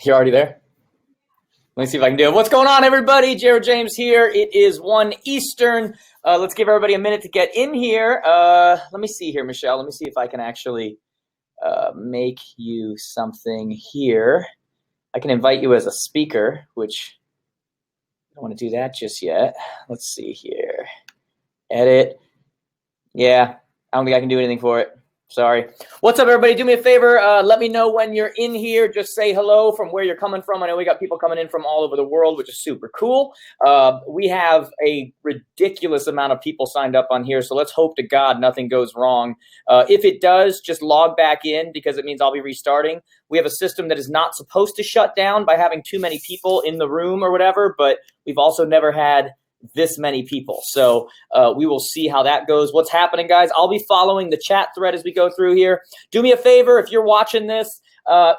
You're already there? Let me see if I can do it. What's going on, everybody? Jared James here. It is 1 Eastern. Let's give everybody a minute to get in here. Let me see here, Michelle. Let me see if I can actually make you something here. I can invite you as a speaker, which I don't want to do that just yet. Let's see here. Edit. Yeah, I don't think I can do anything for it. Sorry. What's up, everybody? Do me a favor. Let me know when you're in here. Just say hello from where you're coming from. I know we got people coming in from all over the world, which is super cool. We have a ridiculous amount of people signed up on here, so let's hope to God nothing goes wrong. If it does, just log back in because it means I'll be restarting. We have a system that is not supposed to shut down by having too many people in the room or whatever, but we've also never had this many people. So we will see how that goes. What's happening, guys? I'll be following the chat thread as we go through here. Do me a favor, if you're watching this,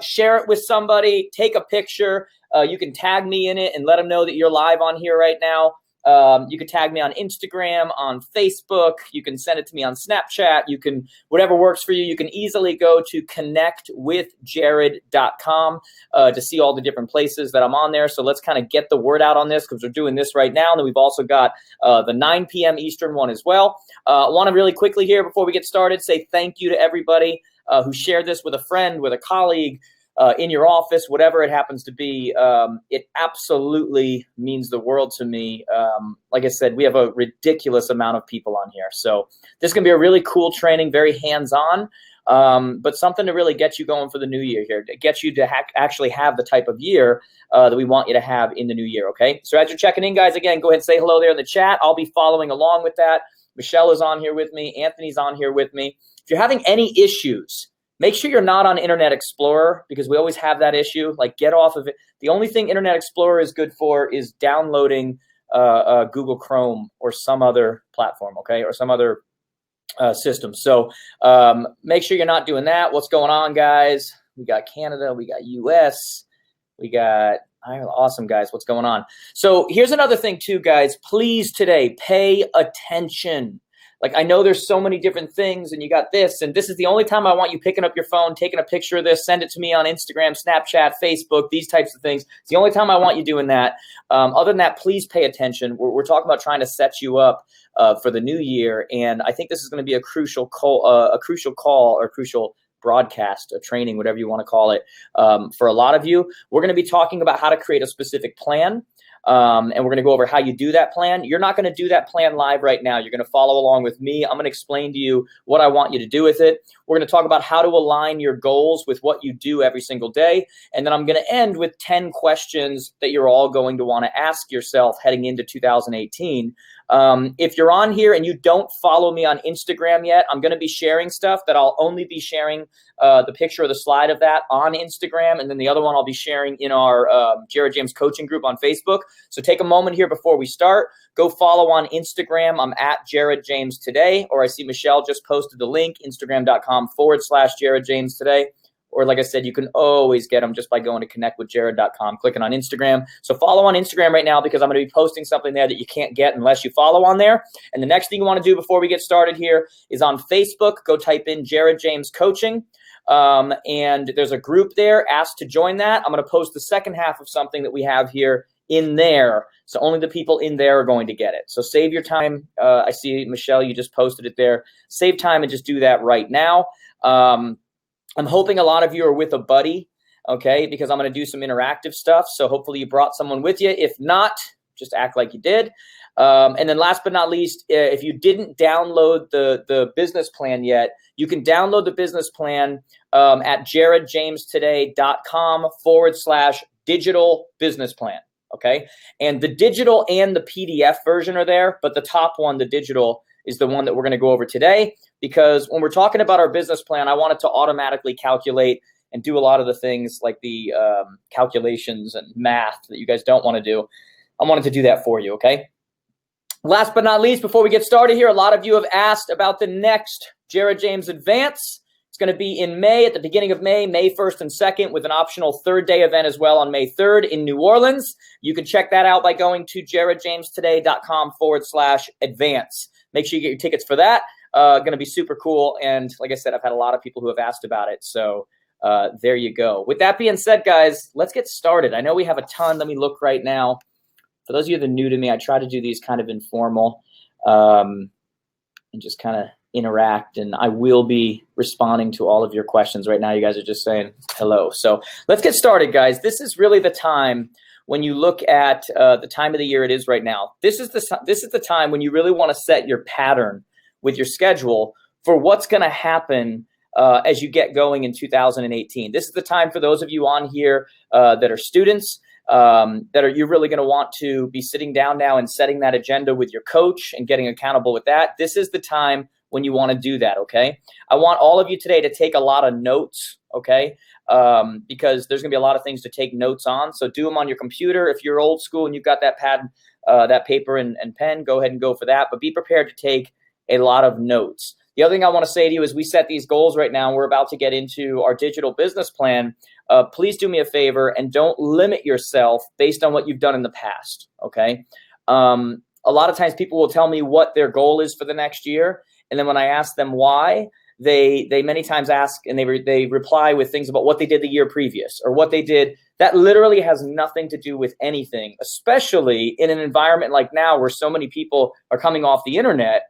share it with somebody, take a picture. You can tag me in it and let them know that you're live on here right now. You can tag me on Instagram, on Facebook. You can send it to me on Snapchat. You can, whatever works for you. You can easily go to connectwithjared.com to see all the different places that I'm on there. So let's kind of get the word out on this because we're doing this right now. And then we've also got the 9 p.m. Eastern one as well. I want to really quickly here before we get started say thank you to everybody who shared this with a friend, with a colleague, in your office, whatever it happens to be. It absolutely means the world to me. Like I said, we have a ridiculous amount of people on here. So this is going to be a really cool training, very hands-on, but something to really get you going for the new year here, to get you to actually have the type of year that we want you to have in the new year, okay? So as you're checking in, guys, again, go ahead and say hello there in the chat. I'll be following along with that. Michelle is on here with me. Anthony's on here with me. If you're having any issues, make sure you're not on Internet Explorer because we always have that issue. Like, get off of it. The only thing Internet Explorer is good for is downloading Google Chrome or some other platform, okay, or some other system. So make sure you're not doing that. What's going on, guys? We got Canada. We got US. We got awesome, guys. What's going on? So here's another thing, too, guys. Please today pay attention. Like, I know there's so many different things and you got this, and this is the only time I want you picking up your phone, taking a picture of this, send it to me on Instagram, Snapchat, Facebook, these types of things. It's the only time I want you doing that. Other than that, please pay attention. We're talking about trying to set you up for the new year, and I think this is going to be a crucial call or crucial broadcast, a training, whatever you want to call it, for a lot of you. We're going to be talking about how to create a specific plan. And we're going to go over how you do that plan. You're not going to do that plan live right now. You're going to follow along with me. I'm going to explain to you what I want you to do with it. We're going to talk about how to align your goals with what you do every single day. And then I'm going to end with 10 questions that you're all going to want to ask yourself heading into 2018. If you're on here and you don't follow me on Instagram yet, I'm going to be sharing stuff that I'll only be sharing the picture or the slide of that on Instagram. And then the other one I'll be sharing in our Jared James coaching group on Facebook. So take a moment here before we start. Go follow on Instagram. I'm at Jared James Today, or I see Michelle just posted the link, Instagram.com/Jared James Today. Or like I said, you can always get them just by going to connectwithjared.com, clicking on Instagram. So follow on Instagram right now because I'm going to be posting something there that you can't get unless you follow on there. And the next thing you want to do before we get started here is on Facebook. Go type in Jared James Coaching. And there's a group there. Ask to join that. I'm going to post the second half of something that we have here in there. So only the people in there are going to get it. So save your time. I see, Michelle, you just posted it there. Save time and just do that right now. I'm hoping a lot of you are with a buddy, okay, because I'm going to do some interactive stuff. So hopefully you brought someone with you. If not, just act like you did. And then last but not least, if you didn't download the business plan yet, you can download the business plan at jaredjamestoday.com/digital business plan. Okay. And the digital and the PDF version are there, but the top one, the digital, is the one that we're going to go over today, because when we're talking about our business plan, I want it to automatically calculate and do a lot of the things like the calculations and math that you guys don't want to do. I wanted to do that for you. Okay. Last but not least, before we get started here, a lot of you have asked about the next Jared James Advance. It's going to be in May, at the beginning of May, May 1st and 2nd, with an optional third day event as well on May 3rd in New Orleans. You can check that out by going to jaredjamestoday.com/advance. Make sure you get your tickets for that. Going to be super cool. And like I said, I've had a lot of people who have asked about it. So there you go. With that being said, guys, let's get started. I know we have a ton. Let me look right now. For those of you that are new to me, I try to do these kind of informal and just kind of interact, and I will be responding to all of your questions right now. You guys are just saying hello. So let's get started, guys. This is really the time when you look at the time of the year it is right now. This is the time when you really want to set your pattern with your schedule for what's going to happen as you get going in 2018. This is the time for those of you on here that are students, you're really going to want to be sitting down now and setting that agenda with your coach and getting accountable with that. This is the time when you want to do that, okay? I want all of you today to take a lot of notes, okay? Because there's going to be a lot of things to take notes on. So do them on your computer. If you're old school and you've got that pad, that paper and pen, go ahead and go for that. But be prepared to take a lot of notes. The other thing I want to say to you is we set these goals right now. We're about to get into our digital business plan. Please do me a favor and don't limit yourself based on what you've done in the past, okay? A lot of times people will tell me what their goal is for the next year. And then when I ask them why, they many times ask and they reply with things about what they did the year previous or what they did. That literally has nothing to do with anything, especially in an environment like now where so many people are coming off the internet,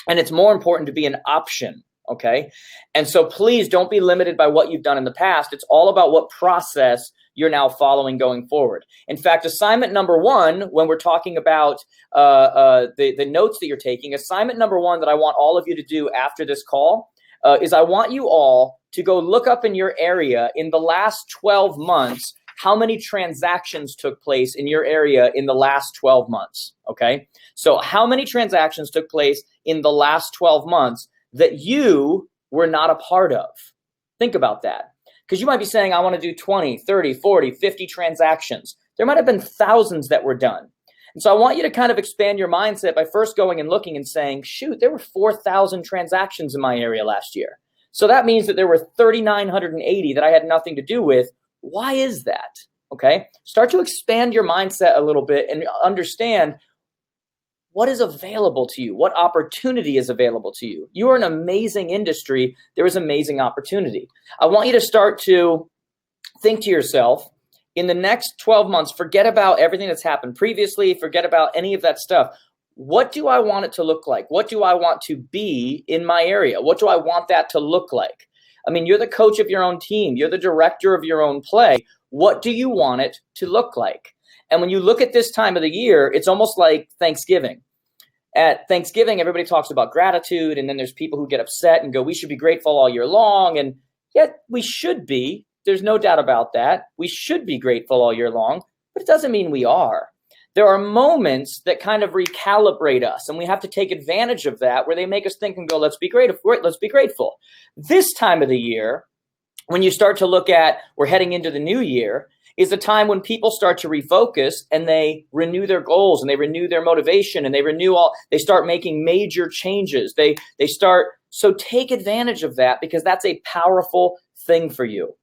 and it's more important to be an option, okay? And so please don't be limited by what you've done in the past. It's all about what process you're now following going forward. In fact, assignment number one, when we're talking about the notes that you're taking, assignment number one that I want all of you to do after this call is I want you all to go look up in your area in the last 12 months, how many transactions took place in your area in the last 12 months, okay? So how many transactions took place in the last 12 months that you were not a part of? Think about that. Because you might be saying, I want to do 20, 30, 40, 50 transactions. There might have been thousands that were done. And so I want you to kind of expand your mindset by first going and looking and saying, shoot, there were 4,000 transactions in my area last year. So that means that there were 3,980 that I had nothing to do with. Why is that? Okay. Start to expand your mindset a little bit and understand what is available to you, what opportunity is available to you. You are an amazing industry. There is amazing opportunity. I want you to start to think to yourself, in the next 12 months, forget about everything that's happened previously, forget about any of that stuff. What do I want it to look like? What do I want to be in my area? What do I want that to look like? I mean, you're the coach of your own team. You're the director of your own play. What do you want it to look like? And when you look at this time of the year, it's almost like Thanksgiving. At Thanksgiving, everybody talks about gratitude, and then there's people who get upset and go, we should be grateful all year long. And yet we should be. There's no doubt about that. We should be grateful all year long, but it doesn't mean we are. There are moments that kind of recalibrate us, and we have to take advantage of that, where they make us think and go, let's be grateful. This time of the year, when you start to look at, we're heading into the new year, is the time when people start to refocus and they renew their goals and they renew their motivation and they start making major changes. So take advantage of that, because that's a powerful thing for you.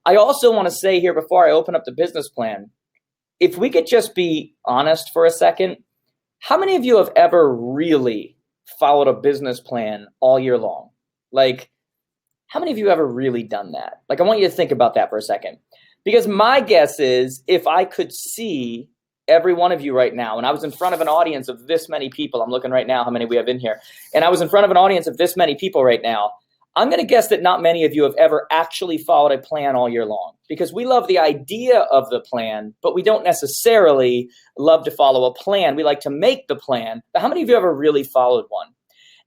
I also want to say here before I open up the business plan, if we could just be honest for a second, how many of you have ever really followed a business plan all year long? Like, how many of you ever really done that? Like, I want you to think about that for a second. Because my guess is, if I could see every one of you right now, and I was in front of an audience of this many people, I'm looking right now how many we have in here, and I was in front of an audience of this many people right now, I'm going to guess that not many of you have ever actually followed a plan all year long, because we love the idea of the plan, but we don't necessarily love to follow a plan. We like to make the plan. But how many of you ever really followed one?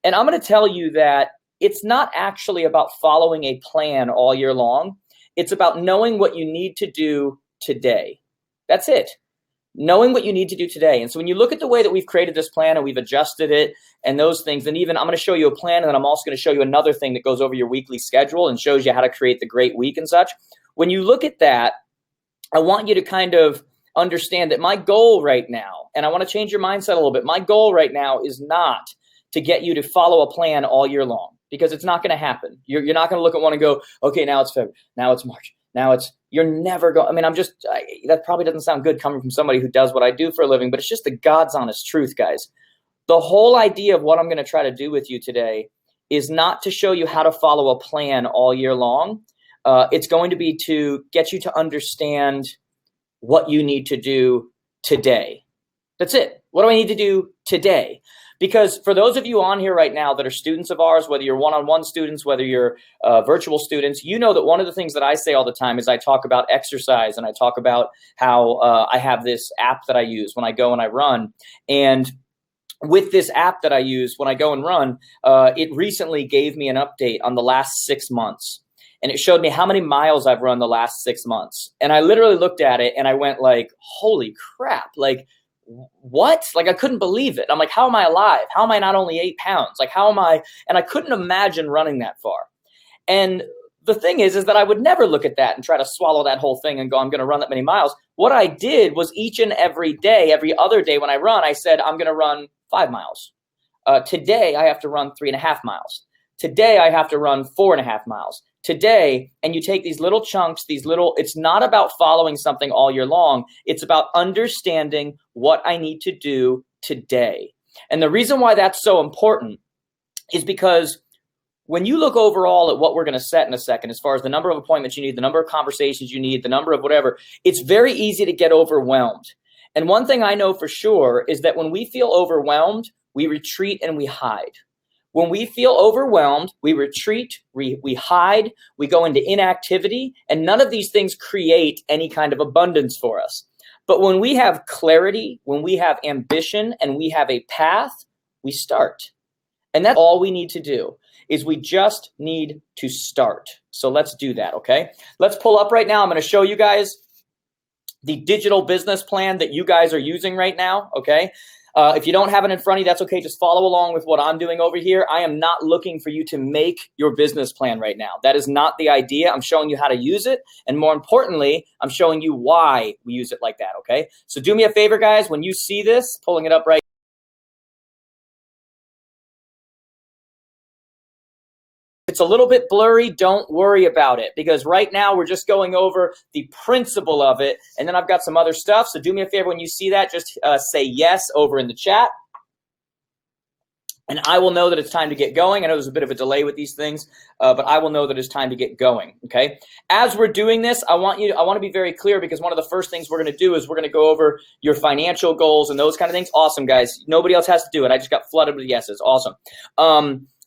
And I'm going to tell you that it's not actually about following a plan all year long. It's about knowing what you need to do today. That's it. Knowing what you need to do today. And so when you look at the way that we've created this plan and we've adjusted it and those things, and even I'm going to show you a plan, and then I'm also going to show you another thing that goes over your weekly schedule and shows you how to create the great week and such. When you look at that, I want you to kind of understand that my goal right now, and I want to change your mindset a little bit, my goal right now is not to get you to follow a plan all year long, because it's not going to happen. You're not going to look at one and go, okay, now it's February, now it's March, you're never going, I mean, that probably doesn't sound good coming from somebody who does what I do for a living, but it's just the God's honest truth, guys. The whole idea of what I'm going to try to do with you today is not to show you how to follow a plan all year long. It's going to be to get you to understand what you need to do today. That's it. What do I need to do today? Because for those of you on here right now that are students of ours, whether you're one-on-one students, whether you're virtual students, you know that one of the things that I say all the time is I talk about exercise, and I talk about how I have this app that I use when I go and I run. And with this app that I use when I go and run, it recently gave me an update on the last 6 months. And it showed me how many miles I've run the last 6 months. And I literally looked at it and I went like, holy crap, like, what? Like, I couldn't believe it. I'm like, how am I alive? How am I not only 8 pounds? Like, how am I? And I couldn't imagine running that far. And the thing is that I would never look at that and try to swallow that whole thing and go, I'm going to run that many miles. What I did was each and every day, every other day when I run, I said, I'm going to run 5 miles. Today, I have to run 3.5 miles. Today, I have to run 4.5 miles. Today, and you take these little chunks, it's not about following something all year long. It's about understanding what I need to do today. And the reason why that's so important is because when you look overall at what we're going to set in a second, as far as the number of appointments you need, the number of conversations you need, the number of whatever, it's very easy to get overwhelmed. And one thing I know for sure is that when we feel overwhelmed, we retreat and we hide. When we feel overwhelmed, we retreat, we hide, we go into inactivity, and none of these things create any kind of abundance for us. But when we have clarity, when we have ambition, and we have a path, we start. And that's all we need to do, is we just need to start. So let's do that, okay? Let's pull up right now. I'm going to show you guys the digital business plan that you guys are using right now, okay? If you don't have it in front of you, that's okay. Just follow along with what I'm doing over here. I am not looking for you to make your business plan right now. That is not the idea. I'm showing you how to use it. And more importantly, I'm showing you why we use it like that, okay? So do me a favor, guys. When you see this, pulling it up right, it's a little bit blurry, don't worry about it, because right now we're just going over the principle of it, and then I've got some other stuff. So do me a favor, when you see that, just say yes over in the chat, and I will know that it's time to get going. I know there's a bit of a delay with these things, but I will know that it's time to get going, okay? As we're doing this, I want to be very clear, because one of the first things we're going to do is we're going to go over your financial goals and those kind of things. Awesome, guys. Nobody else has to do it. I just got flooded with yeses. Awesome.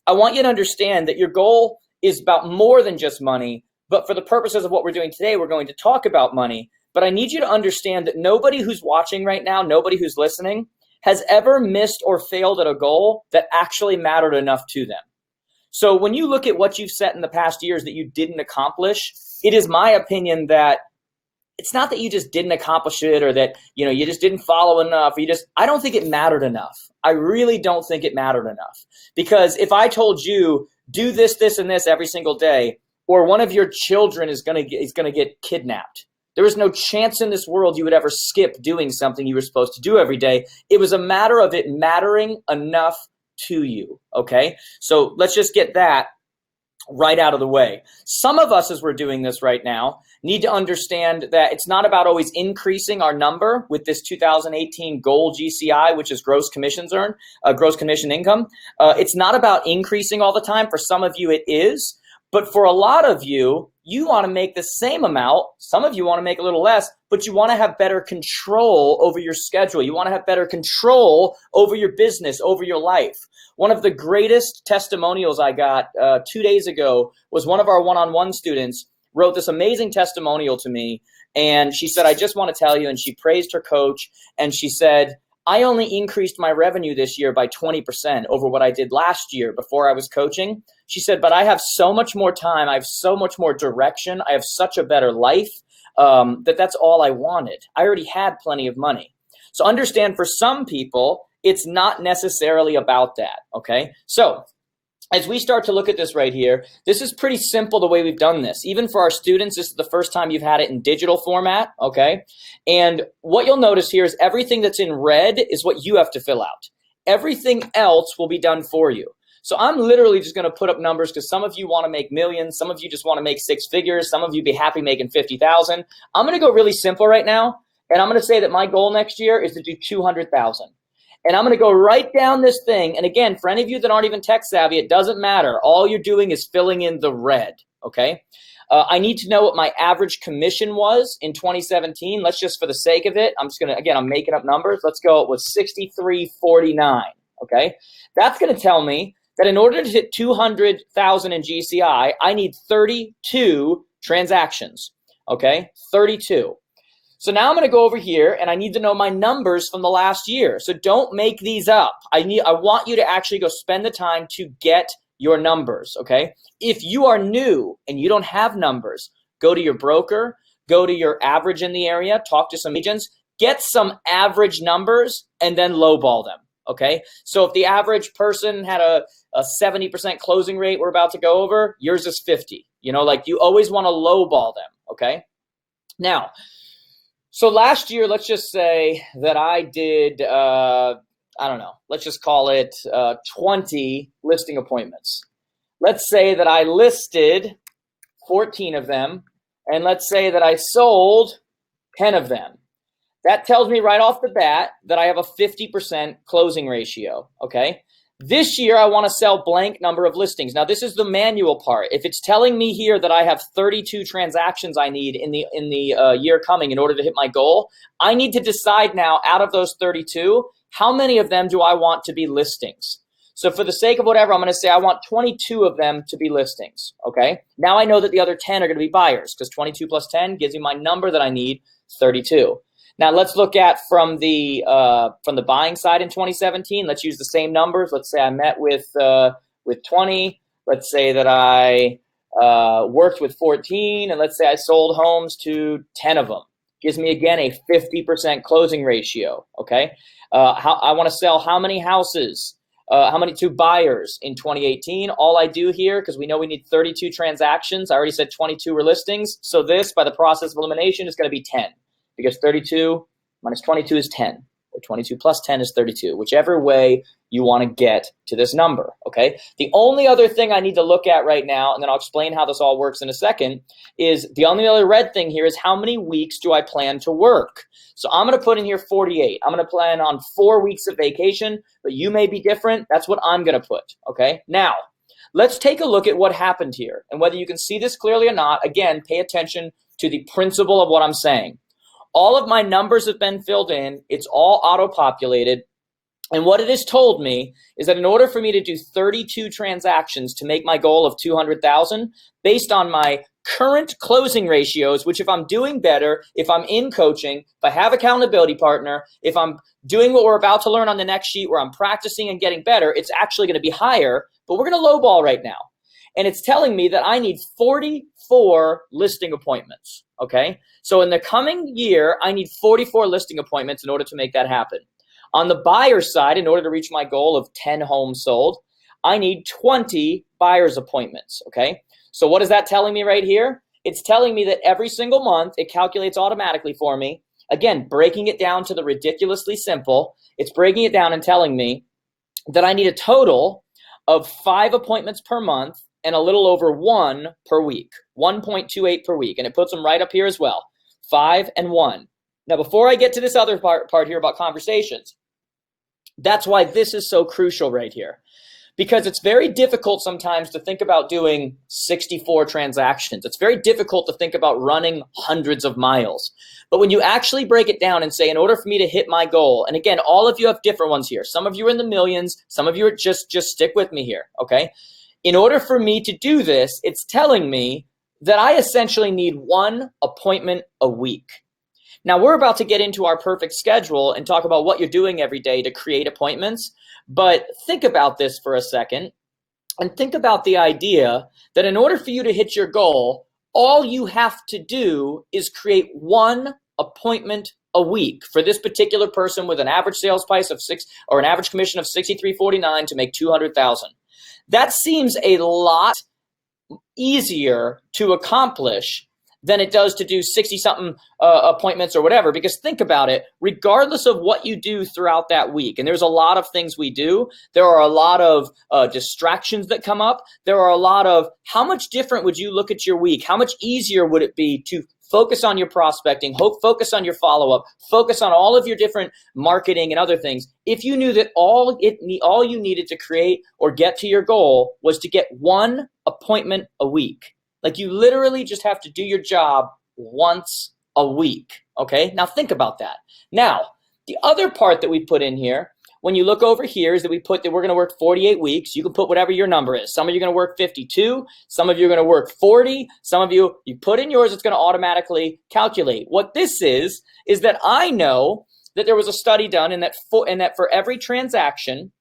I want you to understand that your goal is about more than just money, but for the purposes of what we're doing today, we're going to talk about money. But I need you to understand that nobody who's watching right now, nobody who's listening, has ever missed or failed at a goal that actually mattered enough to them. So when you look at what you've set in the past years that you didn't accomplish, it is my opinion that it's not that you just didn't accomplish it, or that, you know, you just didn't follow enough, or I don't think it mattered enough. I really don't think it mattered enough. Because if I told you, do this, this, and this every single day, or one of your children is going to get kidnapped, there is no chance in this world you would ever skip doing something you were supposed to do every day. It was a matter of it mattering enough to you, okay? So let's just get that right out of the way. Some of us, as we're doing this right now, need to understand that it's not about always increasing our number with this 2018 goal GCI, which is gross commissions earned, gross commission income. It's not about increasing all the time. For some of you, it is. But for a lot of you, you want to make the same amount. Some of you want to make a little less, but you want to have better control over your schedule. You want to have better control over your business, over your life. One of the greatest testimonials I got 2 days ago was one of our one-on-one students wrote this amazing testimonial to me. And she said, I just want to tell you, and she praised her coach. And she said, I only increased my revenue this year by 20% over what I did last year before I was coaching. She said, but I have so much more time. I have so much more direction. I have such a better life that's all I wanted. I already had plenty of money. So understand, for some people, it's not necessarily about that, okay? So as we start to look at this right here, this is pretty simple the way we've done this. Even for our students, this is the first time you've had it in digital format, okay? And what you'll notice here is everything that's in red is what you have to fill out. Everything else will be done for you. So I'm literally just going to put up numbers because some of you want to make millions. Some of you just want to make 6 figures. Some of you be happy making 50,000. I'm going to go really simple right now. And I'm going to say that my goal next year is to do 200,000. And I'm going to go right down this thing. And again, for any of you that aren't even tech savvy, it doesn't matter. All you're doing is filling in the red, okay? I need to know what my average commission was in 2017. Let's just, for the sake of it, I'm just going to, again, I'm making up numbers. Let's go with 63.49. Okay. That's going to tell me that in order to hit 200,000 in GCI, I need 32 transactions. Okay. 32. So now I'm going to go over here and I need to know my numbers from the last year. So don't make these up. I want you to actually go spend the time to get your numbers, okay? If you are new and you don't have numbers, go to your broker, go to your average in the area, talk to some agents, get some average numbers and then lowball them, okay? So if the average person had a 70% closing rate we're about to go over, yours is 50. You know, like you always want to lowball them, okay? Now, so last year, let's just say that I did, I don't know, let's just call it 20 listing appointments. Let's say that I listed 14 of them, and let's say that I sold 10 of them. That tells me right off the bat that I have a 50% closing ratio, okay? This year, I want to sell blank number of listings. Now, this is the manual part. If it's telling me here that I have 32 transactions I need in the year coming in order to hit my goal, I need to decide now out of those 32, how many of them do I want to be listings? So for the sake of whatever, I'm going to say I want 22 of them to be listings, okay? Now I know that the other 10 are going to be buyers because 22 plus 10 gives me my number that I need, 32. Now let's look at from the buying side in 2017. Let's use the same numbers. Let's say I met with 20. Let's say that I worked with 14, and let's say I sold homes to 10 of them. Gives me again a 50% closing ratio. Okay, I want to sell how many houses? How many to buyers in 2018? All I do here, because we know we need 32 transactions. I already said 22 were listings. So this, by the process of elimination, is going to be 10. Because 32 minus 22 is 10, or 22 plus 10 is 32, whichever way you want to get to this number, okay? The only other thing I need to look at right now, and then I'll explain how this all works in a second, is the only other red thing here is how many weeks do I plan to work? So I'm going to put in here 48. I'm going to plan on 4 weeks of vacation, but you may be different. That's what I'm going to put, okay? Now, let's take a look at what happened here. And whether you can see this clearly or not, again, pay attention to the principle of what I'm saying. All of my numbers have been filled in. It's all auto-populated. And what it has told me is that in order for me to do 32 transactions to make my goal of 200,000, based on my current closing ratios, which if I'm doing better, if I'm in coaching, if I have accountability partner, if I'm doing what we're about to learn on the next sheet where I'm practicing and getting better, it's actually going to be higher, but we're going to lowball right now. And it's telling me that I need 44 listing appointments, okay? So in the coming year, I need 44 listing appointments in order to make that happen. On the buyer side, in order to reach my goal of 10 homes sold, I need 20 buyer's appointments, okay? So what is that telling me right here? It's telling me that every single month, it calculates automatically for me. Again, breaking it down to the ridiculously simple, it's breaking it down and telling me that I need a total of 5 appointments per month and a little over 1 per week, 1.28 per week. And it puts them right up here as well, 5 and 1. Now, before I get to this other part here about conversations, that's why this is so crucial right here. Because it's very difficult sometimes to think about doing 64 transactions. It's very difficult to think about running hundreds of miles. But when you actually break it down and say, in order for me to hit my goal, and again, all of you have different ones here. Some of you are in the millions. Some of you are just stick with me here, okay? In order for me to do this, it's telling me that I essentially need 1 appointment a week. Now, we're about to get into our perfect schedule and talk about what you're doing every day to create appointments. But think about this for a second and think about the idea that in order for you to hit your goal, all you have to do is create 1 appointment a week for this particular person with an average sales price of 6 or an average commission of $63.49 to make 200,000. That seems a lot easier to accomplish than it does to do 60-something appointments or whatever. Because think about it, regardless of what you do throughout that week, and there's a lot of things we do, there are a lot of distractions that come up. There are a lot of, how much different would you look at your week? How much easier would it be to focus on your prospecting, focus on your follow-up, focus on all of your different marketing and other things, if you knew that all you needed to create or get to your goal was to get 1 appointment a week? Like you literally just have to do your job once a week. Okay, now think about that. Now, the other part that we put in here, when you look over here, is that we put that we're going to work 48 weeks. You can put whatever your number is. Some of you are going to work 52. Some of you are going to work 40. Some of you put in yours, it's going to automatically calculate. What this is that I know that there was a study done in that for every transaction,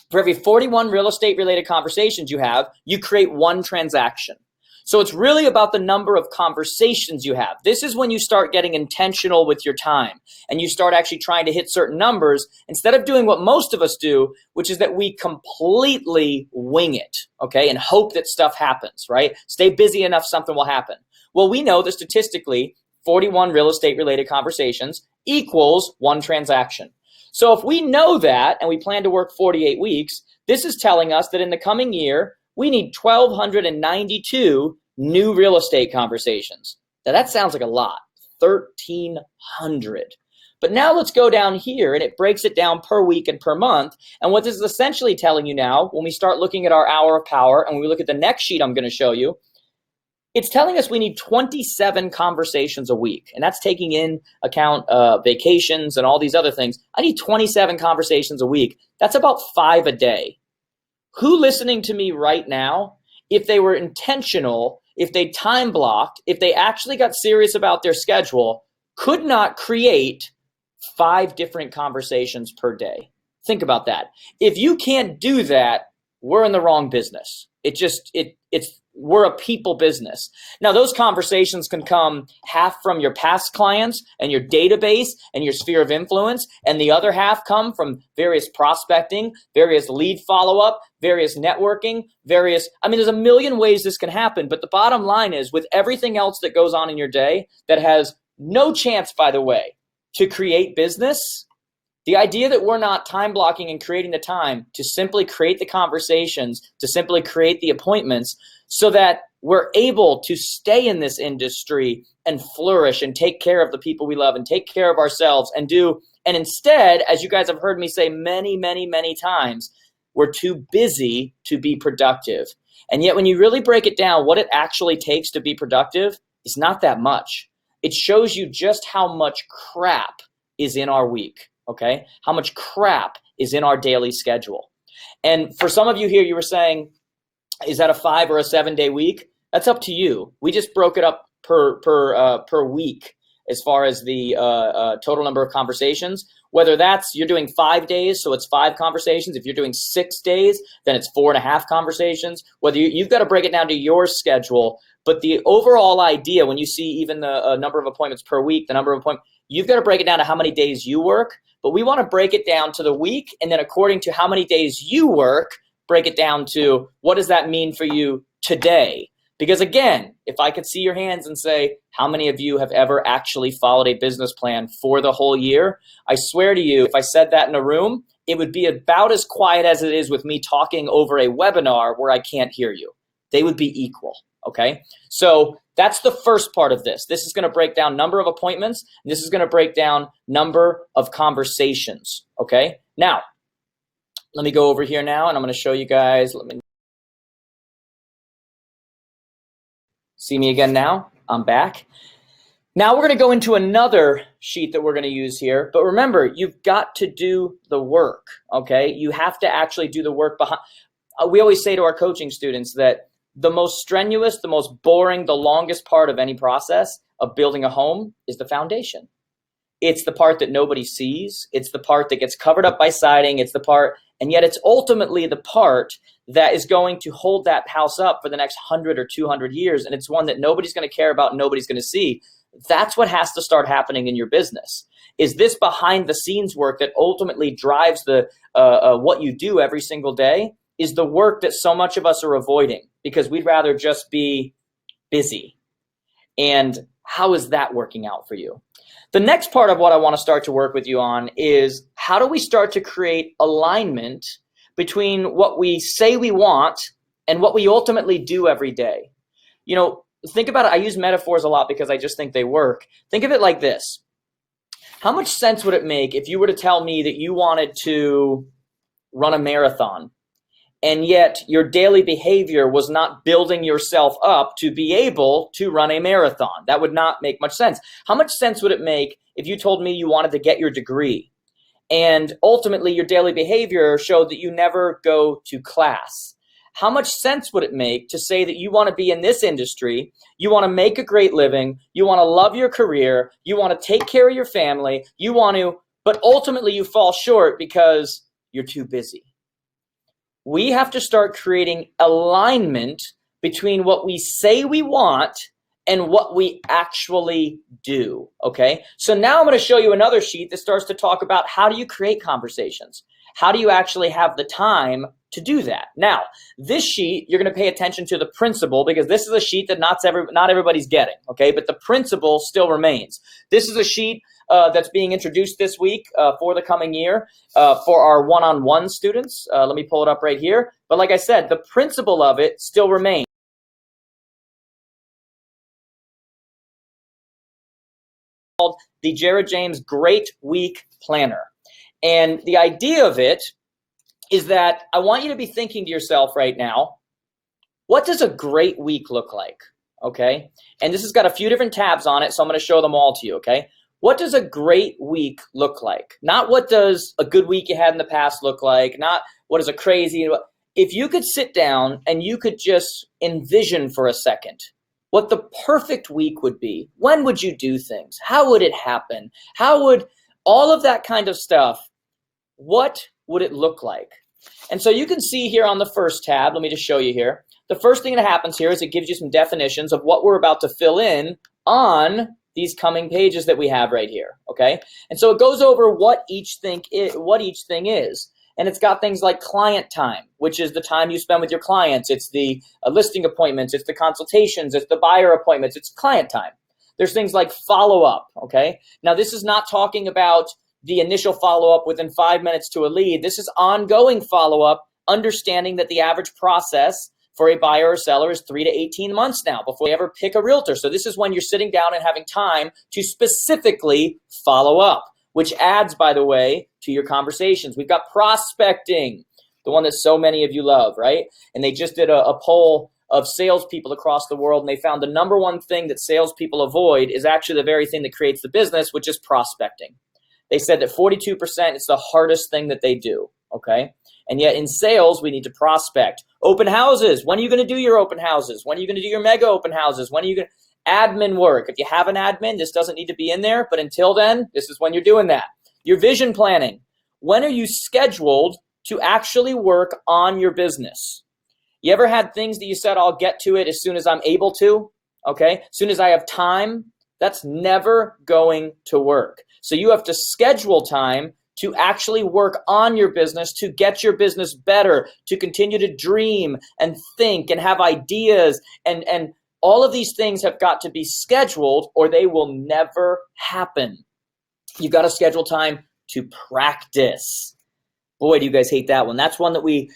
for every 41 real estate related conversations you have, you create one transaction. So it's really about the number of conversations you have. This is when you start getting intentional with your time and you start actually trying to hit certain numbers instead of doing what most of us do, which is that we completely wing it, okay, and hope that stuff happens, right? Stay busy enough, something will happen. Well, we know that statistically, 41 real estate related conversations equals one transaction. So if we know that and we plan to work 48 weeks, this is telling us that in the coming year, we need 1,292 new real estate conversations. Now that sounds like a lot, 1,300. But now let's go down here and it breaks it down per week and per month. And what this is essentially telling you now, when we start looking at our hour of power and we look at the next sheet I'm going to show you, it's telling us we need 27 conversations a week. And that's taking in account vacations and all these other things. I need 27 conversations a week. That's about 5 a day. Who listening to me right now, if they were intentional, if they time blocked, if they actually got serious about their schedule, could not create 5 different conversations per day? Think about that. If you can't do that, we're in the wrong business. We're a people business. Now, those conversations can come half from your past clients and your database and your sphere of influence, and the other half come from various prospecting, various lead follow-up, various networking, there's a million ways this can happen. But the bottom line is, with everything else that goes on in your day that has no chance, by the way, to create business, the idea that we're not time blocking and creating the time to simply create the conversations, to simply create the appointments so that we're able to stay in this industry and flourish and take care of the people we love and take care of ourselves and instead, as you guys have heard me say many, many, many times, we're too busy to be productive. And yet when you really break it down, what it actually takes to be productive is not that much. It shows you just how much crap is in our week. Okay, how much crap is in our daily schedule. And for some of you here, you were saying, is that a 5 or a 7 day week? That's up to you. We just broke it up per week as far as the total number of conversations. Whether that's you're doing 5 days, so it's 5 conversations. If you're doing 6 days, then it's 4.5 conversations. Whether you've got to break it down to your schedule. But the overall idea, when you see even the number of appointments per week, the number of appointments, you've got to break it down to how many days you work. But we want to break it down to the week, and then according to how many days you work, break it down to what does that mean for you today? Because again, if I could see your hands and say, how many of you have ever actually followed a business plan for the whole year? I swear to you, if I said that in a room, it would be about as quiet as it is with me talking over a webinar where I can't hear you. They would be equal, okay? So that's the first part of this. This is going to break down number of appointments. And this is going to break down number of conversations, okay? Now, let me go over here now, and I'm going to show you guys. Let me see me again now. I'm back. Now we're going to go into another sheet that we're going to use here. But remember, you've got to do the work, okay? You have to actually do the work behind. We always say to our coaching students that the most strenuous, the most boring, the longest part of any process of building a home is the foundation. It's the part that nobody sees. It's the part that gets covered up by siding. It's the part, and yet it's ultimately the part that is going to hold that house up for the next 100 or 200 years. And it's one that nobody's going to care about, nobody's going to see. That's what has to start happening in your business. Is this behind the scenes work that ultimately drives the what you do every single day is the work that so much of us are avoiding because we'd rather just be busy. And how is that working out for you? The next part of what I want to start to work with you on is how do we start to create alignment between what we say we want and what we ultimately do every day? You know, think about it. I use metaphors a lot because I just think they work. Think of it like this. How much sense would it make if you were to tell me that you wanted to run a marathon and yet your daily behavior was not building yourself up to be able to run a marathon. That would not make much sense. How much sense would it make if you told me you wanted to get your degree and ultimately your daily behavior showed that you never go to class? How much sense would it make to say that you want to be in this industry, you want to make a great living, you want to love your career, you want to take care of your family, but ultimately you fall short because you're too busy? We have to start creating alignment between what we say we want and what we actually do, okay? So now I'm going to show you another sheet that starts to talk about how do you create conversations? How do you actually have the time to do that? Now, this sheet, you're going to pay attention to the principle because this is a sheet that not everybody's getting, okay? But the principle still remains. This is a sheet that's being introduced this week for the coming year for our one-on-one students. Let me pull it up right here. But like I said, the principle of it still remains. Called the Jared James Great Week Planner. And the idea of it is that I want you to be thinking to yourself right now, what does a great week look like? Okay. And this has got a few different tabs on it, so I'm going to show them all to you. Okay. What does a great week look like? Not what does a good week you had in the past look like, not what is a crazy. If you could sit down and you could just envision for a second what the perfect week would be, when would you do things? How would it happen? How would all of that kind of stuff, what would it look like? And so you can see here on the first tab, let me just show you here. The first thing that happens here is it gives you some definitions of what we're about to fill in on these coming pages that we have right here, okay? And so it goes over what each thing is. And it's got things like client time, which is the time you spend with your clients. It's the listing appointments, it's the consultations, it's the buyer appointments, it's client time. There's things like follow-up, okay? Now, this is not talking about the initial follow-up within 5 minutes to a lead. This is ongoing follow-up, understanding that the average process for a buyer or seller is 3 to 18 months now before they ever pick a realtor. So this is when you're sitting down and having time to specifically follow up, which adds, by the way, to your conversations. We've got prospecting, the one that so many of you love, right? And they just did a poll of salespeople across the world, and they found the number one thing that salespeople avoid is actually the very thing that creates the business, which is prospecting. They said that 42% is the hardest thing that they do, okay? And yet in sales, we need to prospect. Open houses. When are you going to do your open houses? When are you going to do your mega open houses? When are you going to admin work? If you have an admin, this doesn't need to be in there, but until then, this is when you're doing that. Your vision planning. When are you scheduled to actually work on your business? You ever had things that you said, I'll get to it as soon as I'm able to, okay? As soon as I have time? That's never going to work. So you have to schedule time to actually work on your business, to get your business better, to continue to dream and think and have ideas. And all of these things have got to be scheduled or they will never happen. You've got to schedule time to practice. Boy, do you guys hate that one. That's one that we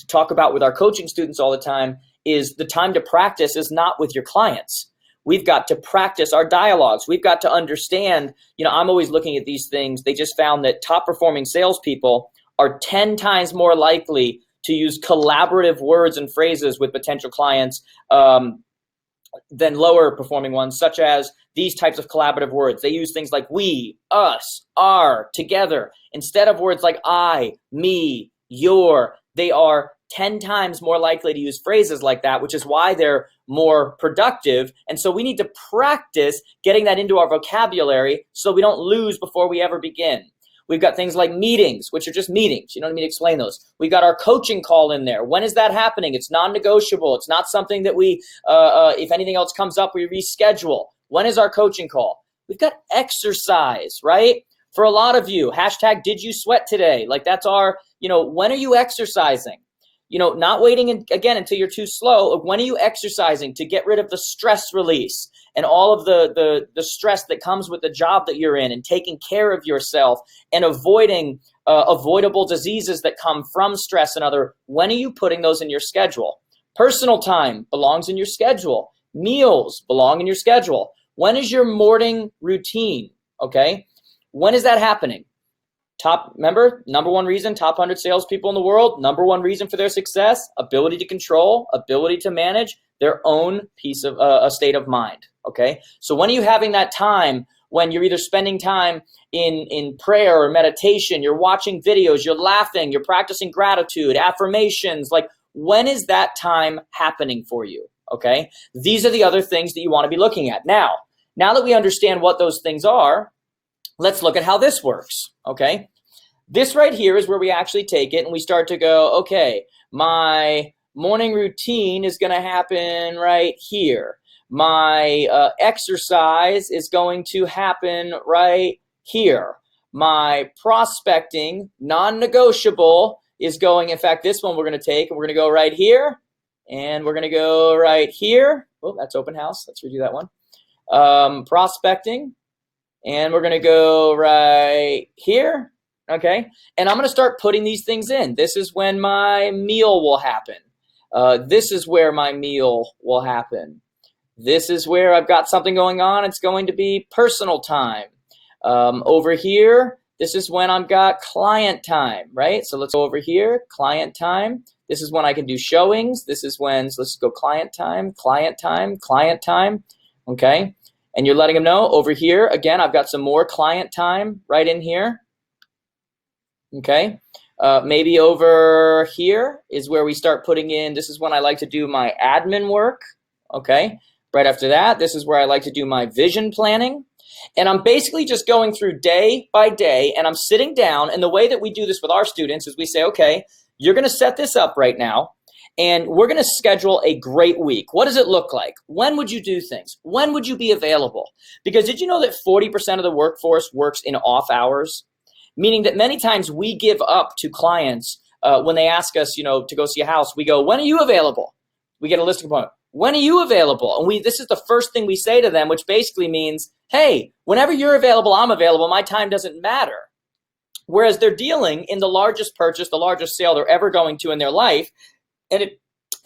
talk about with our coaching students all the time, is the time to practice is not with your clients. We've got to practice our dialogues. We've got to understand, I'm always looking at these things. They just found that top performing salespeople are 10 times more likely to use collaborative words and phrases with potential clients than lower performing ones, such as these types of collaborative words. They use things like we, us, our, together, instead of words like I, me, your. They are 10 times more likely to use phrases like that, which is why they're more productive. And so we need to practice getting that into our vocabulary so we don't lose before we ever begin. We've got things like meetings, which are just meetings. You don't need me to explain those. We've got our coaching call in there. When is that happening? It's non-negotiable. It's not something that we, if anything else comes up, we reschedule. When is our coaching call? We've got exercise, right? For a lot of you, hashtag did you sweat today? Like that's our, when are you exercising? Not waiting again until you're too slow. When are you exercising to get rid of the stress release and all of the stress that comes with the job that you're in, and taking care of yourself and avoiding avoidable diseases that come from stress and other? When are you putting those in your schedule? Personal time belongs in your schedule. Meals belong in your schedule. When is your morning routine? Okay. When is that happening? Remember, number one reason, top 100 salespeople in the world, number one reason for their success, ability to control, ability to manage their own piece of a state of mind, okay? So when are you having that time when you're either spending time in prayer or meditation, you're watching videos, you're laughing, you're practicing gratitude, affirmations, like when is that time happening for you, okay? These are the other things that you want to be looking at. Now that we understand what those things are, let's look at how this works, okay? This right here is where we actually take it and we start to go, okay, my morning routine is going to happen right here. My exercise is going to happen right here. My prospecting, non-negotiable, is going, in fact, this one we're going to take and we're going to go right here and we're going to go right here. Oh, that's open house. Let's redo that one. Prospecting. And we're going to go right here, okay? And I'm going to start putting these things in. This is when my meal will happen. This is where my meal will happen. This is where I've got something going on. It's going to be personal time. Over here, this is when I've got client time, right? So let's go over here, client time. This is when I can do showings. This is when, so let's go client time, client time, client time, okay? And you're letting them know over here, again, I've got some more client time right in here, okay? Maybe over here is where we start putting in, this is when I like to do my admin work, okay? Right after that, this is where I like to do my vision planning. And I'm basically just going through day by day and I'm sitting down, and the way that we do this with our students is we say, okay, you're gonna set this up right now and we're gonna schedule a great week. What does it look like? When would you do things? When would you be available? Because did you know that 40% of the workforce works in off hours? Meaning that many times we give up to clients when they ask us, to go see a house, we go, when are you available? We get a listing appointment. When are you available? And this is the first thing we say to them, which basically means, hey, whenever you're available, I'm available. My time doesn't matter. Whereas they're dealing in the largest purchase, the largest sale they're ever going to in their life. And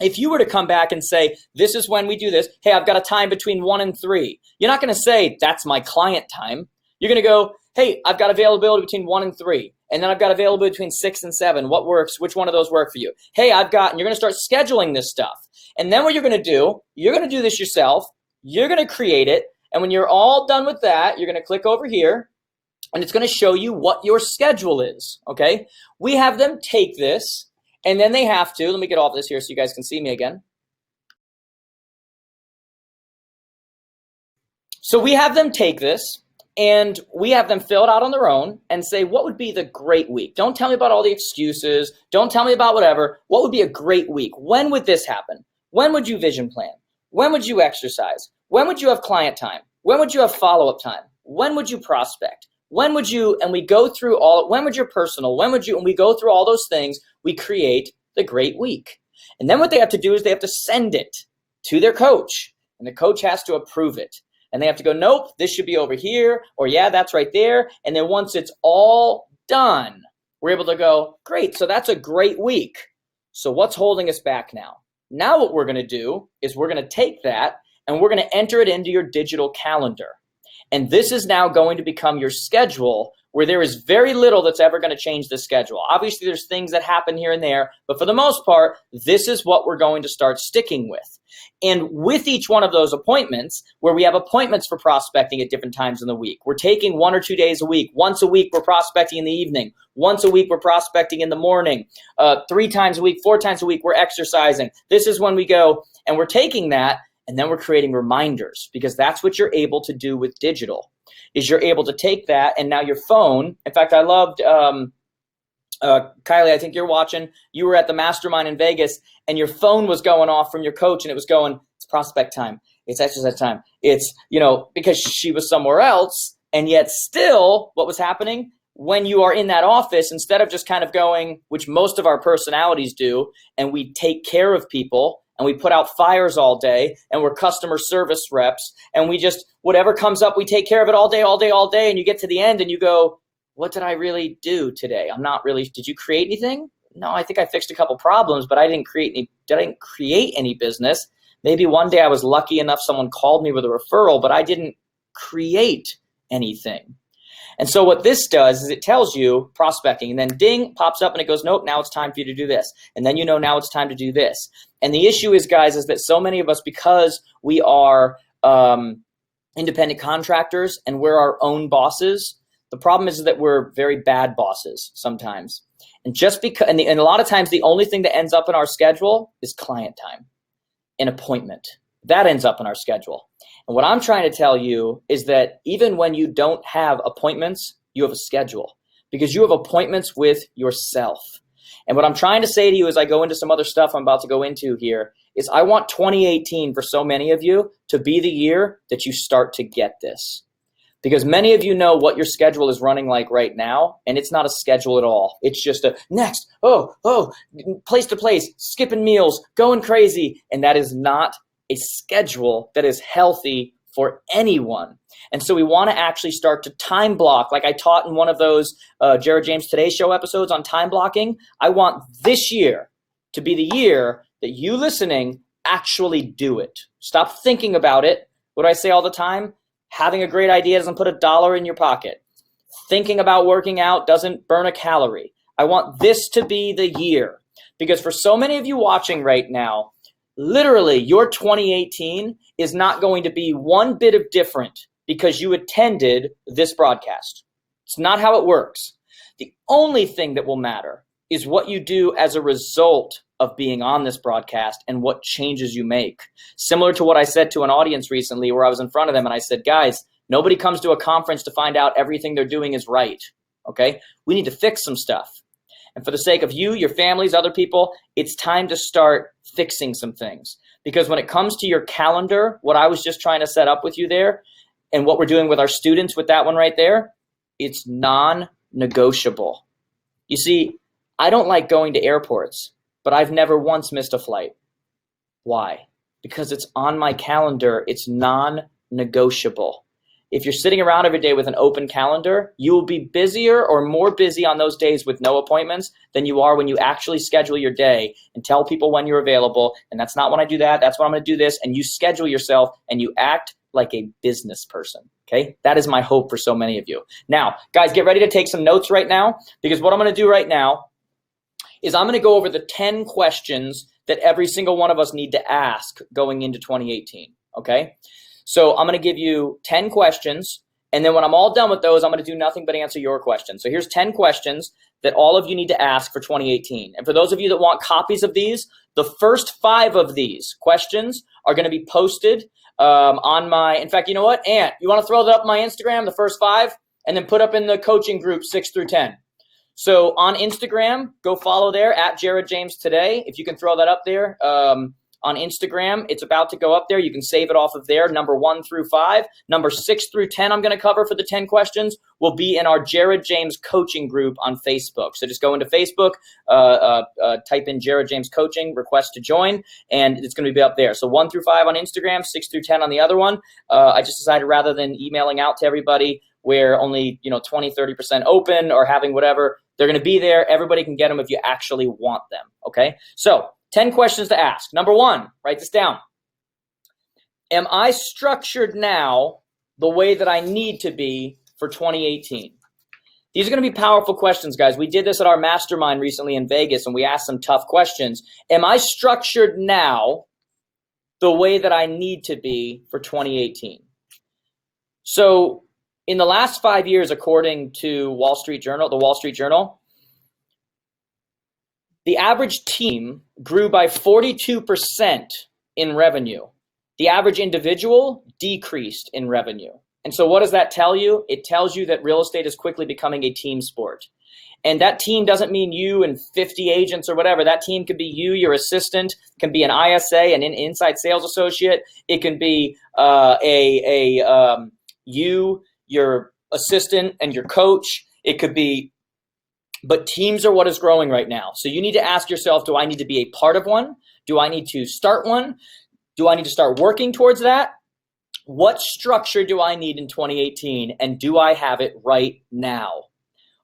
if you were to come back and say, this is when we do this, hey, I've got a time between 1 and 3. You're not going to say, that's my client time. You're going to go, hey, I've got availability between 1 and 3. And then I've got availability between 6 and 7. What works? Which one of those work for you? Hey, and you're going to start scheduling this stuff. And then what you're going to do, you're going to do this yourself. You're going to create it. And when you're all done with that, you're going to click over here and it's going to show you what your schedule is. Okay. We have them take this and then they have to, let me get off this here so you guys can see me again. So we have them take this and we have them fill it out on their own and say, what would be the great week? Don't tell me about all the excuses. Don't tell me about whatever. What would be a great week? When would this happen? When would you vision plan? When would you exercise? When would you have client time? When would you have follow-up time? When would you prospect? When would you, and we go through when would your personal, when would you, and we go through all those things, we create the great week. And then what they have to do is they have to send it to their coach and the coach has to approve it. And they have to go, nope, this should be over here, or yeah, that's right there. And then once it's all done, we're able to go, great, so that's a great week. So what's holding us back now? Now what we're gonna do is we're gonna take that and we're gonna enter it into your digital calendar. And this is now going to become your schedule where there is very little that's ever going to change the schedule. Obviously, there's things that happen here and there, but for the most part, this is what we're going to start sticking with. And with each one of those appointments, where we have appointments for prospecting at different times in the week, we're taking 1 or 2 days a week. Once a week, we're prospecting in the evening. Once a week, we're prospecting in the morning. 3 times a week, 4 times a week, we're exercising. This is when we go, and we're taking that, and then we're creating reminders, because that's what you're able to do with digital, is you're able to take that, and now your phone, in fact, I loved, Kylie, I think you're watching, you were at the mastermind in Vegas, and your phone was going off from your coach, and it was going, it's prospect time, it's exercise time, it's, because she was somewhere else, and yet still, what was happening? When you are in that office, instead of just kind of going, which most of our personalities do, and we take care of people, and we put out fires all day, and we're customer service reps, and we just, whatever comes up, we take care of it all day, all day, all day, and you get to the end and you go, what did I really do today? I'm not really, did you create anything? No, I think I fixed a couple problems, but I didn't create any business. Maybe one day I was lucky enough someone called me with a referral, but I didn't create anything. And so what this does is it tells you prospecting, and then ding, pops up and it goes, nope, now it's time for you to do this. And then now it's time to do this. And the issue is, guys, is that so many of us, because we are independent contractors and we're our own bosses, the problem is that we're very bad bosses sometimes. And just because, and a lot of times the only thing that ends up in our schedule is client time, an appointment. That ends up in our schedule. And what I'm trying to tell you is that even when you don't have appointments, you have a schedule, because you have appointments with yourself. And what I'm trying to say to you as I go into some other stuff I'm about to go into here is I want 2018 for so many of you to be the year that you start to get this. Because many of you know what your schedule is running like right now, and it's not a schedule at all. It's just a next, place to place, skipping meals, going crazy. And that is not a schedule that is healthy for anyone. And so we want to actually start to time block, like I taught in one of those Jared James Today Show episodes on time blocking. I want this year to be the year that you listening actually do it. Stop thinking about it. What do I say all the time? Having a great idea doesn't put $1 in your pocket. Thinking about working out doesn't burn a calorie. I want this to be the year, because for so many of you watching right now, literally your 2018 is not going to be one bit of different because you attended this broadcast. It's not how it works. The only thing that will matter is what you do as a result of being on this broadcast and what changes you make. Similar to what I said to an audience recently where I was in front of them and I said, guys, nobody comes to a conference to find out everything they're doing is right, okay? We need to fix some stuff. And for the sake of you, your families, other people, it's time to start fixing some things. Because when it comes to your calendar, what I was just trying to set up with you there and what we're doing with our students with that one right there, it's non-negotiable. You see, I don't like going to airports, but I've never once missed a flight. Why? Because it's on my calendar. It's non-negotiable. If you're sitting around every day with an open calendar, you will be busier or more busy on those days with no appointments than you are when you actually schedule your day and tell people when you're available. And that's not when I do that. That's when I'm going to do this. And you schedule yourself and you act like a business person. Okay? That is my hope for so many of you. Now, guys, get ready to take some notes right now, because what I'm going to do right now is I'm going to go over the 10 questions that every single one of us need to ask going into 2018, okay? So I'm going to give you 10 questions, and then when I'm all done with those, I'm going to do nothing but answer your questions. So here's 10 questions that all of you need to ask for 2018. And for those of you that want copies of these, the first 5 of these questions are going to be posted on my, in fact, you know what, Ant, you want to throw that up on my Instagram, the first 5, and then put up in the coaching group 6 through 10. So on Instagram, go follow there at Jared James Today. If you can throw that up there on Instagram, it's about to go up there. You can save it off of there, number 1 through 5. Number 6 through 10 I'm going to cover for the 10 questions will be in our Jared James coaching group on Facebook. So just go into Facebook, type in Jared James coaching, request to join, and it's going to be up there. So 1 through 5 on Instagram, 6 through 10 on the other one. I just decided rather than emailing out to everybody where only 20, 30% open or having whatever, they're going to be there. Everybody can get them if you actually want them, okay? So 10 questions to ask. Number 1, write this down. Am I structured now the way that I need to be for 2018? These are going to be powerful questions, guys. We did this at our mastermind recently in Vegas, and we asked some tough questions. Am I structured now the way that I need to be for 2018? So in the last 5 years, according to the Wall Street Journal, the average team grew by 42% in revenue. The average individual decreased in revenue. And so what does that tell you? It tells you that real estate is quickly becoming a team sport. And that team doesn't mean you and 50 agents or whatever. That team could be you, your assistant, can be an ISA, an inside sales associate. It can be you, your assistant, and your coach. It could be, but teams are what is growing right now. So you need to ask yourself, do I need to be a part of one? Do I need to start one? Do I need to start working towards that? What structure do I need in 2018, and do I have it right now?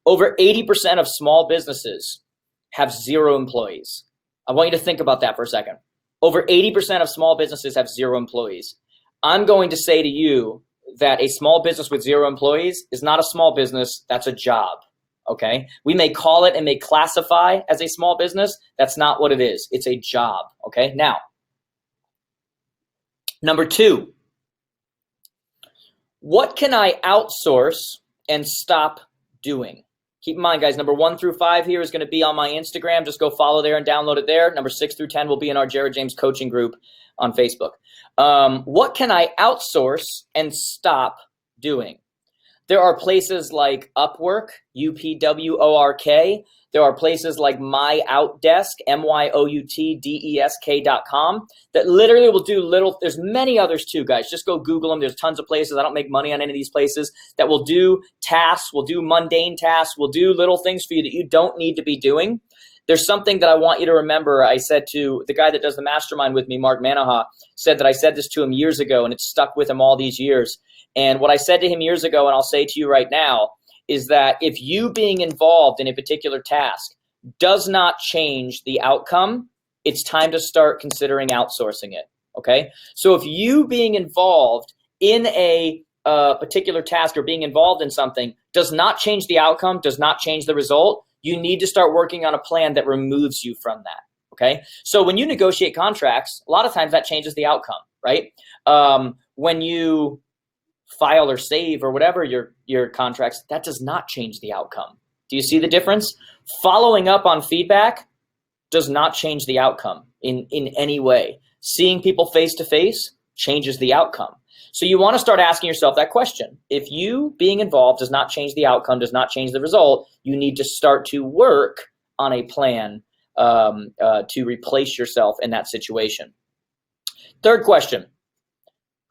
Over 80% of small businesses have 0 employees. I want you to think about that for a second. Over 80% of small businesses have 0 employees. I'm going to say to you that a small business with 0 employees is not a small business, that's a job. Okay, we may call it and may classify as a small business. That's not what it is. It's a job. Okay, now, number 2, what can I outsource and stop doing? Keep in mind, guys, number 1 through 5 here is going to be on my Instagram. Just go follow there and download it there. Number 6 through 10 will be in our Jared James coaching group on Facebook. What can I outsource and stop doing? There are places like Upwork, UPWORK. There are places like MyOutDesk, MYOUTDESK.com that literally will do little. There's many others too, guys. Just go Google them. There's tons of places. I don't make money on any of these places that will do tasks, will do mundane tasks, will do little things for you that you don't need to be doing. There's something that I want you to remember. I said to the guy that does the mastermind with me, Mark Manaha, said that I said this to him years ago, and it's stuck with him all these years. And what I said to him years ago, and I'll say to you right now, is that if you being involved in a particular task does not change the outcome, it's time to start considering outsourcing it, okay? So if you being involved in a particular task or being involved in something does not change the outcome, does not change the result, you need to start working on a plan that removes you from that, okay? So when you negotiate contracts, a lot of times that changes the outcome, right? When you file or save or whatever your contracts, that does not change the outcome. Do you see the difference? Following up on feedback does not change the outcome in any way. Seeing people face to face changes the outcome. So you want to start asking yourself that question. If you being involved does not change the outcome, does not change the result, you need to start to work on a plan to replace yourself in that situation. Third question,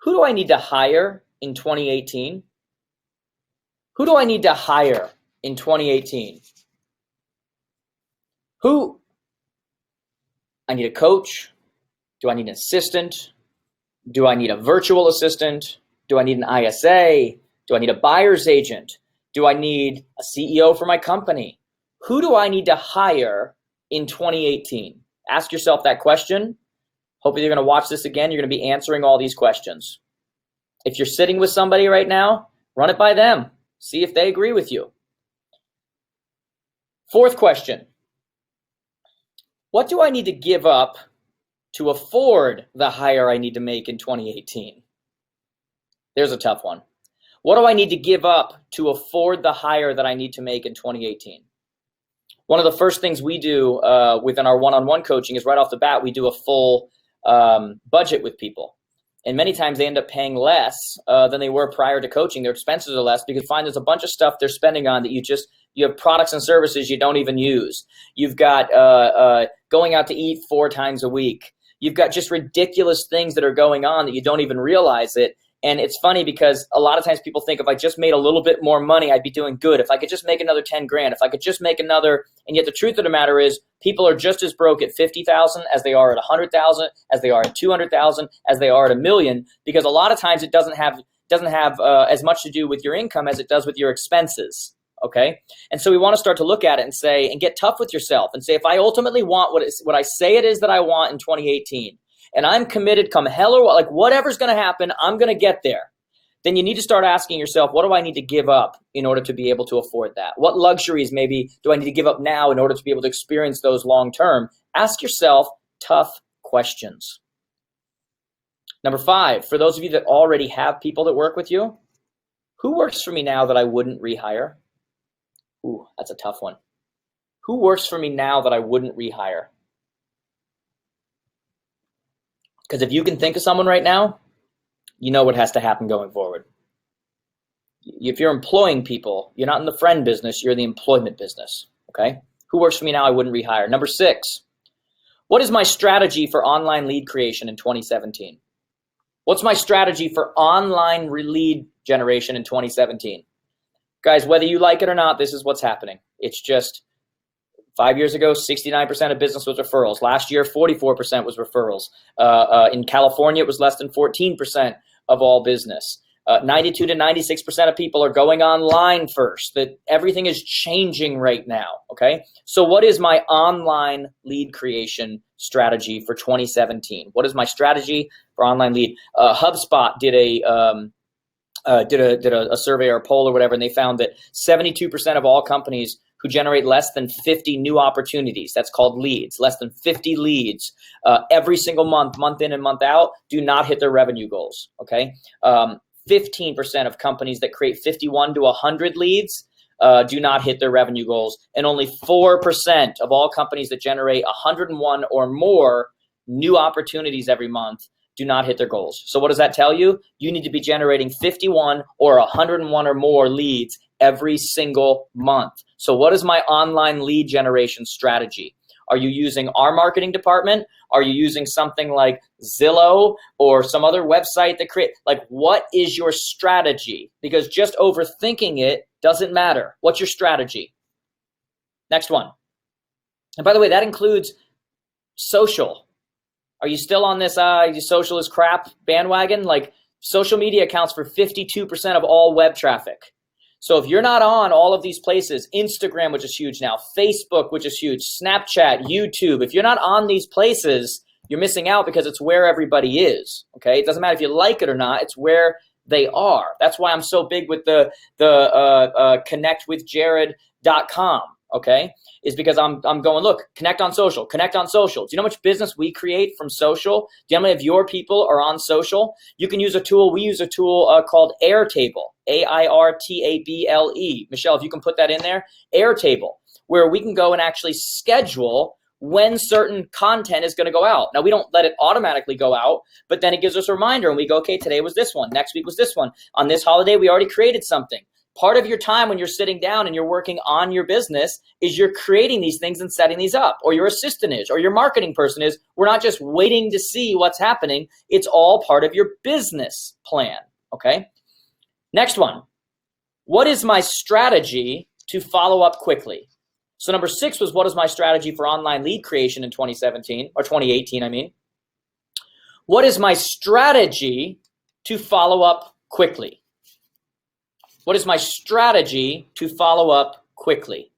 who do I need to hire in 2018? Who do I need to hire in 2018? Who? I need a coach. Do I need an assistant? Do I need a virtual assistant? Do I need an ISA? Do I need a buyer's agent? Do I need a CEO for my company? Who do I need to hire in 2018? Ask yourself that question. Hopefully you're going to watch this again. You're going to be answering all these questions. If you're sitting with somebody right now, run it by them. See if they agree with you. Fourth question. What do I need to give up to afford the hire I need to make in 2018? There's a tough one. What do I need to give up to afford the hire that I need to make in 2018? One of the first things we do within our one-on-one coaching is right off the bat, we do a full budget with people. And many times they end up paying less than they were prior to coaching. Their expenses are less because you find there's a bunch of stuff they're spending on that you have products and services you don't even use. You've got going out to eat 4 times a week. You've got just ridiculous things that are going on that you don't even realize it. And it's funny because a lot of times people think if I just made a little bit more money, I'd be doing good. If I could just make another 10 grand, if I could just make another, and yet the truth of the matter is people are just as broke at 50,000 as they are at 100,000, as they are at 200,000, as they are at $1 million, because a lot of times it doesn't have as much to do with your income as it does with your expenses. Okay. And so we want to start to look at it and say, and get tough with yourself and say, if I ultimately want what I say it is that I want in 2018, and I'm committed come hell or like whatever's going to happen, I'm going to get there. Then you need to start asking yourself, what do I need to give up in order to be able to afford that? What luxuries maybe do I need to give up now in order to be able to experience those long term? Ask yourself tough questions. Number 5, for those of you that already have people that work with you, who works for me now that I wouldn't rehire? Ooh, that's a tough one. Who works for me now that I wouldn't rehire? Because if you can think of someone right now, you know what has to happen going forward. If you're employing people, you're not in the friend business, you're in the employment business, okay? Who works for me now I wouldn't rehire? Number 6, what is my strategy for online lead creation in 2017? What's my strategy for online lead generation in 2017? Guys, whether you like it or not, this is what's happening. It's just 5 years ago, 69% of business was referrals. Last year, 44% was referrals. In California, it was less than 14% of all business. 92 to 96% of people are going online first. That everything is changing right now, okay? So what is my online lead creation strategy for 2017? What is my strategy for online lead? HubSpot did did a survey or a poll or whatever, and they found that 72% of all companies who generate less than 50 new opportunities, that's called leads, less than 50 leads every single month, month in and month out, do not hit their revenue goals, okay? 15% of companies that create 51 to 100 leads do not hit their revenue goals, and only 4% of all companies that generate 101 or more new opportunities every month do not hit their goals. So what does that tell you? You need to be generating 51 or 101 or more leads every single month. So what is my online lead generation strategy? Are you using our marketing department? Are you using something like Zillow or some other website that what is your strategy? Because just overthinking it doesn't matter. What's your strategy? Next one. And by the way, that includes social. Are you still on this social is crap bandwagon? Like, social media accounts for 52% of all web traffic. So if you're not on all of these places, Instagram, which is huge now, Facebook, which is huge, Snapchat, YouTube, if you're not on these places, you're missing out because it's where everybody is, okay? It doesn't matter if you like it or not, it's where they are. That's why I'm so big with the connectwithjared.com, okay? Is because I'm going, look, connect on social. Do you know how much business we create from social? Do you know how many of your people are on social? You can use a tool. We use a tool called Airtable, Airtable. Michelle, if you can put that in there, Airtable, where we can go and actually schedule when certain content is going to go out. Now, we don't let it automatically go out, but then it gives us a reminder and we go, okay, today was this one. Next week was this one. On this holiday, we already created something. Part of your time when you're sitting down and you're working on your business is you're creating these things and setting these up, or your assistant is, or your marketing person is. We're not just waiting to see what's happening. It's all part of your business plan, okay? Next one. What is my strategy to follow up quickly? So number 6 was, what is my strategy for online lead creation in 2017, or 2018, I mean. What is my strategy to follow up quickly? What is my strategy to follow up quickly?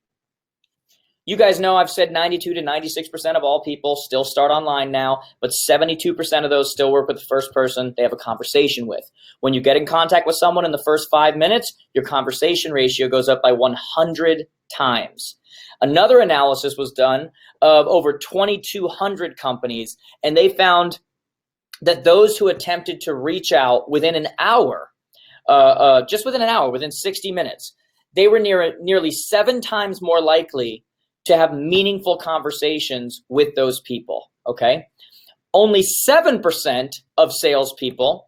You guys know I've said 92 to 96% of all people still start online now, but 72% of those still work with the first person they have a conversation with. When you get in contact with someone in the first 5 minutes, your conversation ratio goes up by 100 times. Another analysis was done of over 2,200 companies, and they found that those who attempted to reach out within an hour, just within an hour, within 60 minutes, they were nearly 7 times more likely to have meaningful conversations with those people, okay? Only 7% of salespeople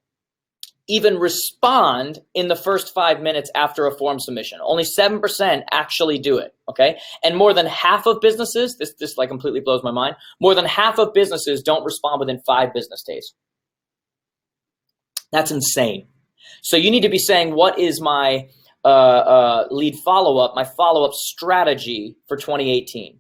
even respond in the first 5 minutes after a form submission. Only 7% actually do it, okay? And more than half of businesses, this like completely blows my mind, more than half of businesses don't respond within 5 business days. That's insane. So you need to be saying, what is my lead follow-up, my follow-up strategy for 2018?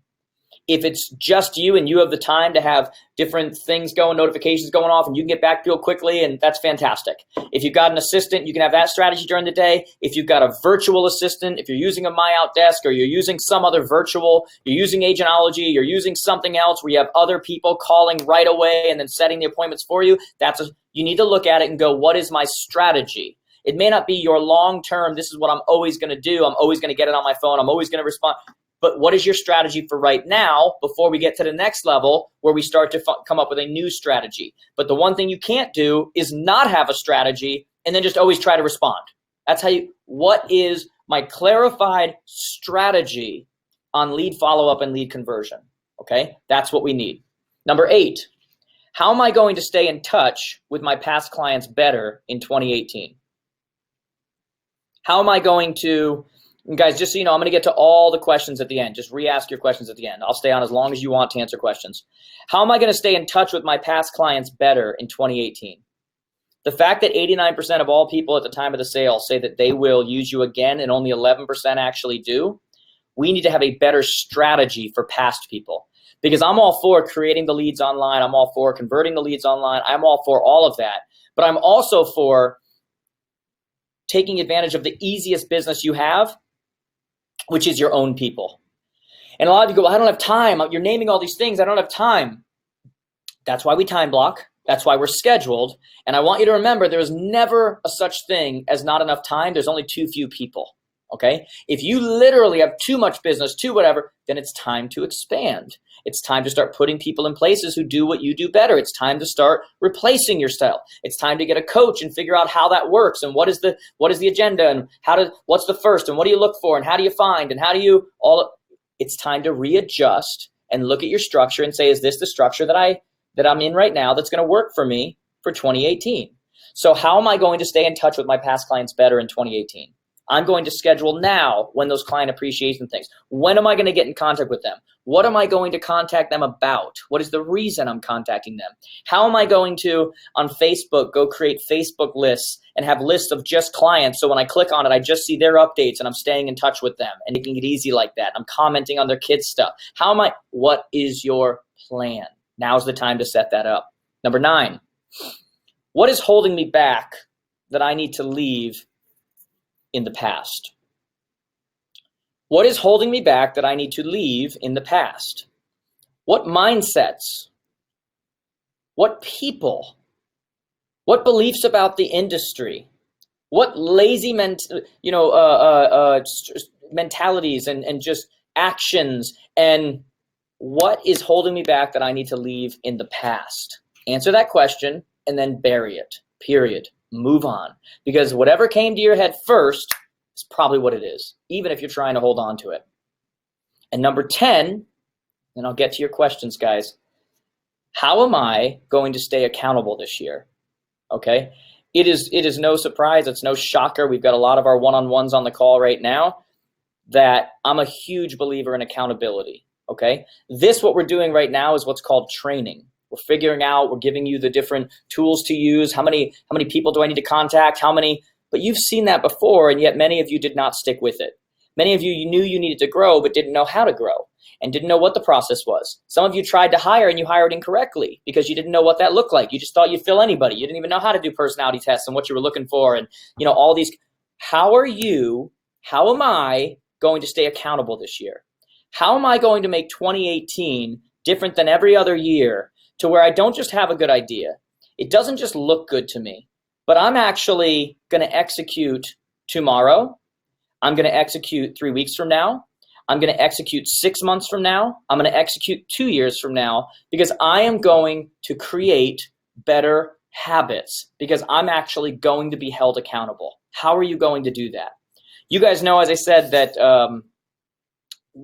If it's just you and you have the time to have different things going, notifications going off, and you can get back real quickly, and that's fantastic. If you've got an assistant, you can have that strategy during the day. If you've got a virtual assistant, if you're using a MyOutDesk or you're using some other virtual, you're using Agentology, you're using something else where you have other people calling right away and then setting the appointments for you, you need to look at it and go, what is my strategy? It may not be your long-term, this is what I'm always going to do. I'm always going to get it on my phone. I'm always going to respond. But what is your strategy for right now before we get to the next level where we start to come up with a new strategy? But the one thing you can't do is not have a strategy and then just always try to respond. That's what is my clarified strategy on lead follow-up and lead conversion? Okay, that's what we need. Number 8, how am I going to stay in touch with my past clients better in 2018? How am I going to... And guys, just so you know, I'm going to get to all the questions at the end. Just re-ask your questions at the end. I'll stay on as long as you want to answer questions. How am I going to stay in touch with my past clients better in 2018? The fact that 89% of all people at the time of the sale say that they will use you again and only 11% actually do, we need to have a better strategy for past people. Because I'm all for creating the leads online. I'm all for converting the leads online. I'm all for all of that. But I'm also for taking advantage of the easiest business you have, which is your own people. And a lot of you go, well, I don't have time. You're naming all these things. I don't have time. That's why we time block. That's why we're scheduled. And I want you to remember there is never a such thing as not enough time. There's only too few people. Okay? If you literally have too much business, too whatever, then it's time to expand. It's time to start putting people in places who do what you do better. It's time to start replacing your style. It's time to get a coach and figure out how that works and what is the agenda and what's the first and what do you look for and how do you find and how do you all. It's time to readjust and look at your structure and say, is this the structure that I'm in right now that's going to work for me for 2018? So how am I going to stay in touch with my past clients better in 2018? I'm going to schedule now when those client appreciation things. When am I going to get in contact with them? What am I going to contact them about? What is the reason I'm contacting them? How am I going to, on Facebook, go create Facebook lists and have lists of just clients so when I click on it, I just see their updates and I'm staying in touch with them and making it easy like that. I'm commenting on their kids' stuff. What is your plan? Now's the time to set that up. Number 9, what is holding me back that I need to leave in the past? What is holding me back that I need to leave in the past? What mindsets? What people? What beliefs about the industry? What lazy mentalities and just actions, and what is holding me back that I need to leave in the past? Answer that question and then bury it, period. Move on, because whatever came to your head first is probably what it is, even if you're trying to hold on to it. And number 10, and I'll get to your questions, guys. How am I going to stay accountable this year? Okay. It is no surprise. It's no shocker. We've got a lot of our one-on-ones on the call right now that I'm a huge believer in accountability. Okay. What we're doing right now is what's called training. We're figuring out, we're giving you the different tools to use. How many people do I need to contact? But you've seen that before, and yet many of you did not stick with it. Many of you knew you needed to grow, but didn't know how to grow and didn't know what the process was. Some of you tried to hire and you hired incorrectly because you didn't know what that looked like. You just thought you'd fill anybody. You didn't even know how to do personality tests and what you were looking for. And all these, how am I going to stay accountable this year? How am I going to make 2018 different than every other year, to where I don't just have a good idea? It doesn't just look good to me, but I'm actually going to execute tomorrow. I'm going to execute 3 weeks from now. I'm going to execute 6 months from now. I'm going to execute 2 years from now, because I am going to create better habits, because I'm actually going to be held accountable. How are you going to do that? You guys know, as I said, that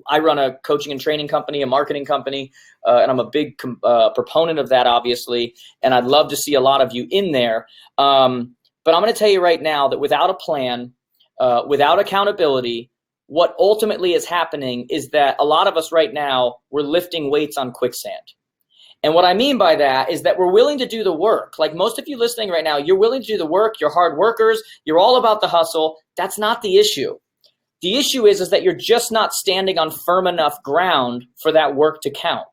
I run a coaching and training company, a marketing company, and I'm a big proponent of that, obviously, and I'd love to see a lot of you in there. But I'm going to tell you right now that without a plan, without accountability, what ultimately is happening is that a lot of us right now, we're lifting weights on quicksand. And what I mean by that is that we're willing to do the work. Like most of you listening right now, you're willing to do the work, you're hard workers, you're all about the hustle. That's not the issue. The issue is that you're just not standing on firm enough ground for that work to count.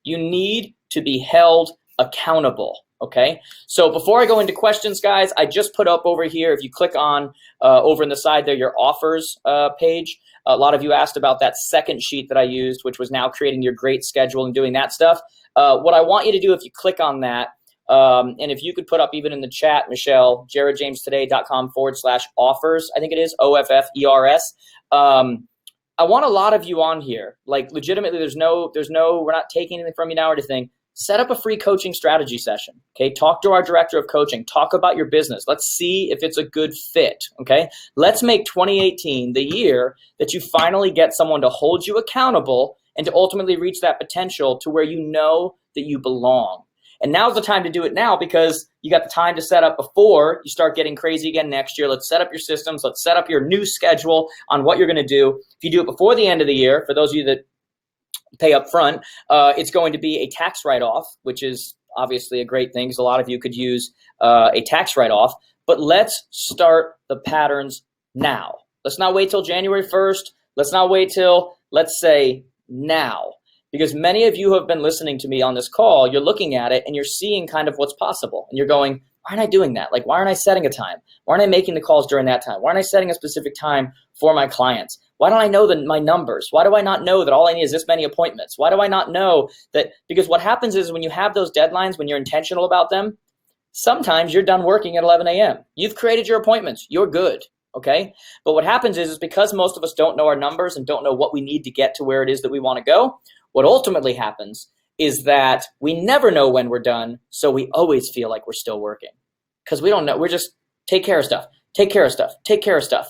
You need to be held accountable, okay? So before I go into questions, guys, I just put up over here, if you click on over in the side there, your offers page. A lot of you asked about that second sheet that I used, which was now creating your great schedule and doing that stuff. What I want you to do, if you click on that, and if you could put up even in the chat, Michelle, jaredjamestoday.com/offers, I think it is, OFFERS. I want a lot of you on here. Like legitimately, we're not taking anything from you now or anything. Set up a free coaching strategy session. Okay. Talk to our director of coaching. Talk about your business. Let's see if it's a good fit. Okay. Let's make 2018 the year that you finally get someone to hold you accountable and to ultimately reach that potential to where you know that you belong. And now's the time to do it now, because you got the time to set up before you start getting crazy again next year. Let's set up your systems. Let's set up your new schedule on what you're going to do. If you do it before the end of the year, for those of you that pay up front, it's going to be a tax write-off, which is obviously a great thing, because a lot of you could use a tax write-off. But let's start the patterns now. Let's not wait till January 1st. Let's not wait till, let's say, now. Because many of you who have been listening to me on this call, you're looking at it and you're seeing kind of what's possible. And you're going, why aren't I doing that? Like, why aren't I setting a time? Why aren't I making the calls during that time? Why aren't I setting a specific time for my clients? Why don't I know my numbers? Why do I not know that all I need is this many appointments? Why do I not know that? Because what happens is when you have those deadlines, when you're intentional about them, sometimes you're done working at 11 a.m. You've created your appointments. You're good. Okay. But what happens is because most of us don't know our numbers and don't know what we need to get to where it is that we want to go, what ultimately happens is that we never know when we're done. So we always feel like we're still working because we don't know. We're just take care of stuff, take care of stuff, take care of stuff.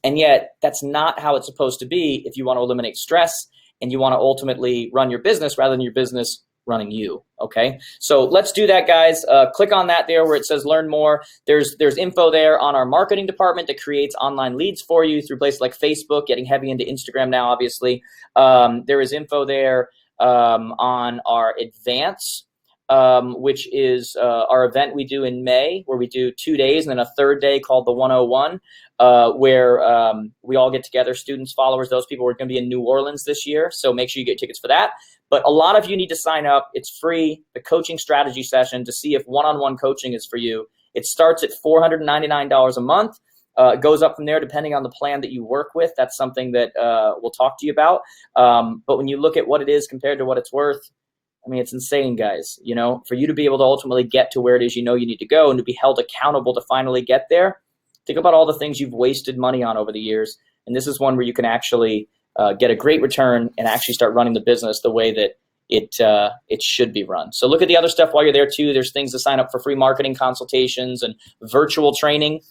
And yet that's not how it's supposed to be if you want to eliminate stress and you want to ultimately run your business rather than your business running you. Okay. So let's do that, guys. Click on that there where it says learn more. There's info there on our marketing department that creates online leads for you through places like Facebook, getting heavy into Instagram now, obviously. There is info there on our advance, which is our event we do in May, where we do 2 days and then a third day called the 101, where we all get together, students, followers, those people. We're going to be in New Orleans this year, so make sure you get tickets for that. But a lot of you need to sign up. It's free, the coaching strategy session, to see if one-on-one coaching is for you. It starts at $499 a month. It goes up from there depending on the plan that you work with. That's something that we'll talk to you about. But when you look at what it is compared to what it's worth, I mean, it's insane, guys. You know, for you to be able to ultimately get to where it is you know you need to go and to be held accountable to finally get there, think about all the things you've wasted money on over the years. And this is one where you can actually get a great return and actually start running the business the way that it should be run. So look at the other stuff while you're there too. There's things to sign up for free marketing consultations and virtual training.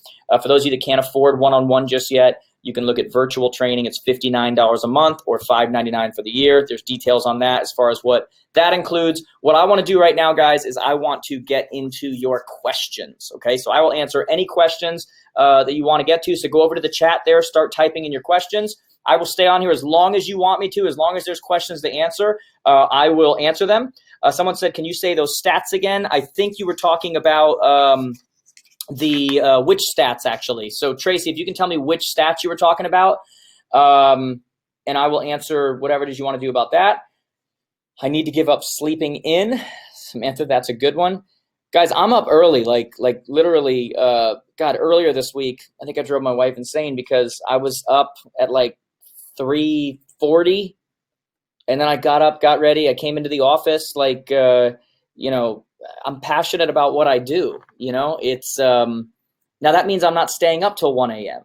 For those of you that can't afford one-on-one just yet, you can look at virtual training. It's $59 a month or $599 for the year. There's details on that as far as what that includes. What I want to do right now, guys, is I want to get into your questions. Okay, so I will answer any questions that you want to get to. So go over to the chat there, start typing in your questions. I will stay on here as long as you want me to, as long as there's questions to answer. I will answer them. Someone said, can you say those stats again? I think you were talking about which stats, actually. So Tracy, if you can tell me which stats you were talking about, and I will answer whatever it is you want to do about that. I need to give up sleeping in. Samantha, that's a good one. Guys, I'm up early, like literally, earlier this week, I think I drove my wife insane because I was up at like 3:40, and then I got up, got ready. I came into the office, I'm passionate about what I do. It's now that means I'm not staying up till 1 a.m.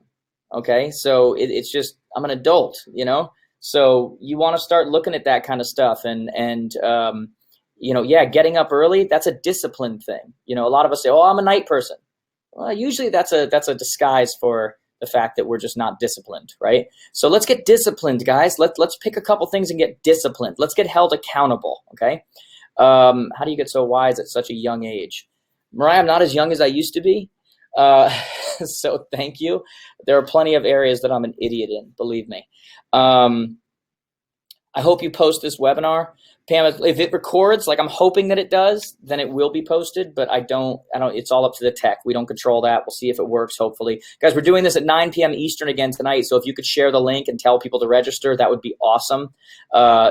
Okay, so it's just I'm an adult. So you want to start looking at that kind of stuff and getting up early. That's a discipline thing. A lot of us say, "Oh, I'm a night person." Well, usually that's a disguise for the fact that we're just not disciplined, right? So let's get disciplined, guys. Let's pick a couple things and get disciplined. Let's get held accountable, okay? How do you get so wise at such a young age? Mariah, I'm not as young as I used to be, so thank you. There are plenty of areas that I'm an idiot in, believe me. I hope you post this webinar. Pam, if it records, like I'm hoping that it does, then it will be posted, but I don't, it's all up to the tech. We don't control that. We'll see if it works, hopefully. Guys, we're doing this at 9 p.m. Eastern again tonight, so if you could share the link and tell people to register, that would be awesome.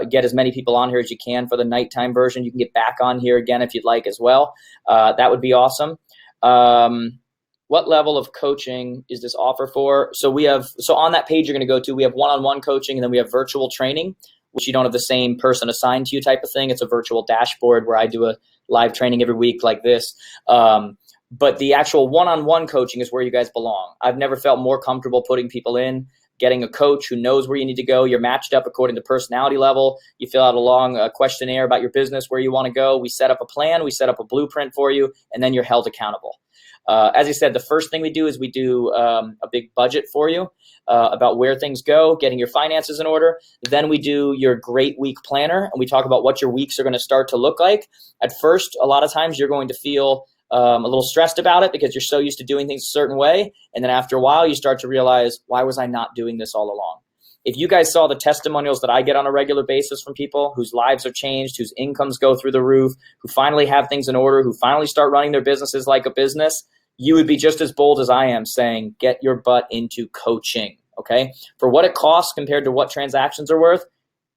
Get as many people on here as you can for the nighttime version. You can get back on here again if you'd like as well. That would be awesome. What level of coaching is this offer for? So on that page you're going to go to, we have one-on-one coaching, and then we have virtual training, which you don't have the same person assigned to you type of thing. It's a virtual dashboard where I do a live training every week like this. But the actual one-on-one coaching is where you guys belong. I've never felt more comfortable putting people in, getting a coach who knows where you need to go. You're matched up according to personality level. You fill out a long questionnaire about your business, where you want to go. We set up a plan. We set up a blueprint for you, and then you're held accountable. As I said, the first thing we do is we do a big budget for you about where things go, getting your finances in order. Then we do your great week planner, and we talk about what your weeks are going to start to look like. At first, a lot of times you're going to feel a little stressed about it because you're so used to doing things a certain way. And then after a while, you start to realize, why was I not doing this all along? If you guys saw the testimonials that I get on a regular basis from people whose lives are changed, whose incomes go through the roof, who finally have things in order, who finally start running their businesses like a business, you would be just as bold as I am saying, get your butt into coaching, okay? For what it costs compared to what transactions are worth,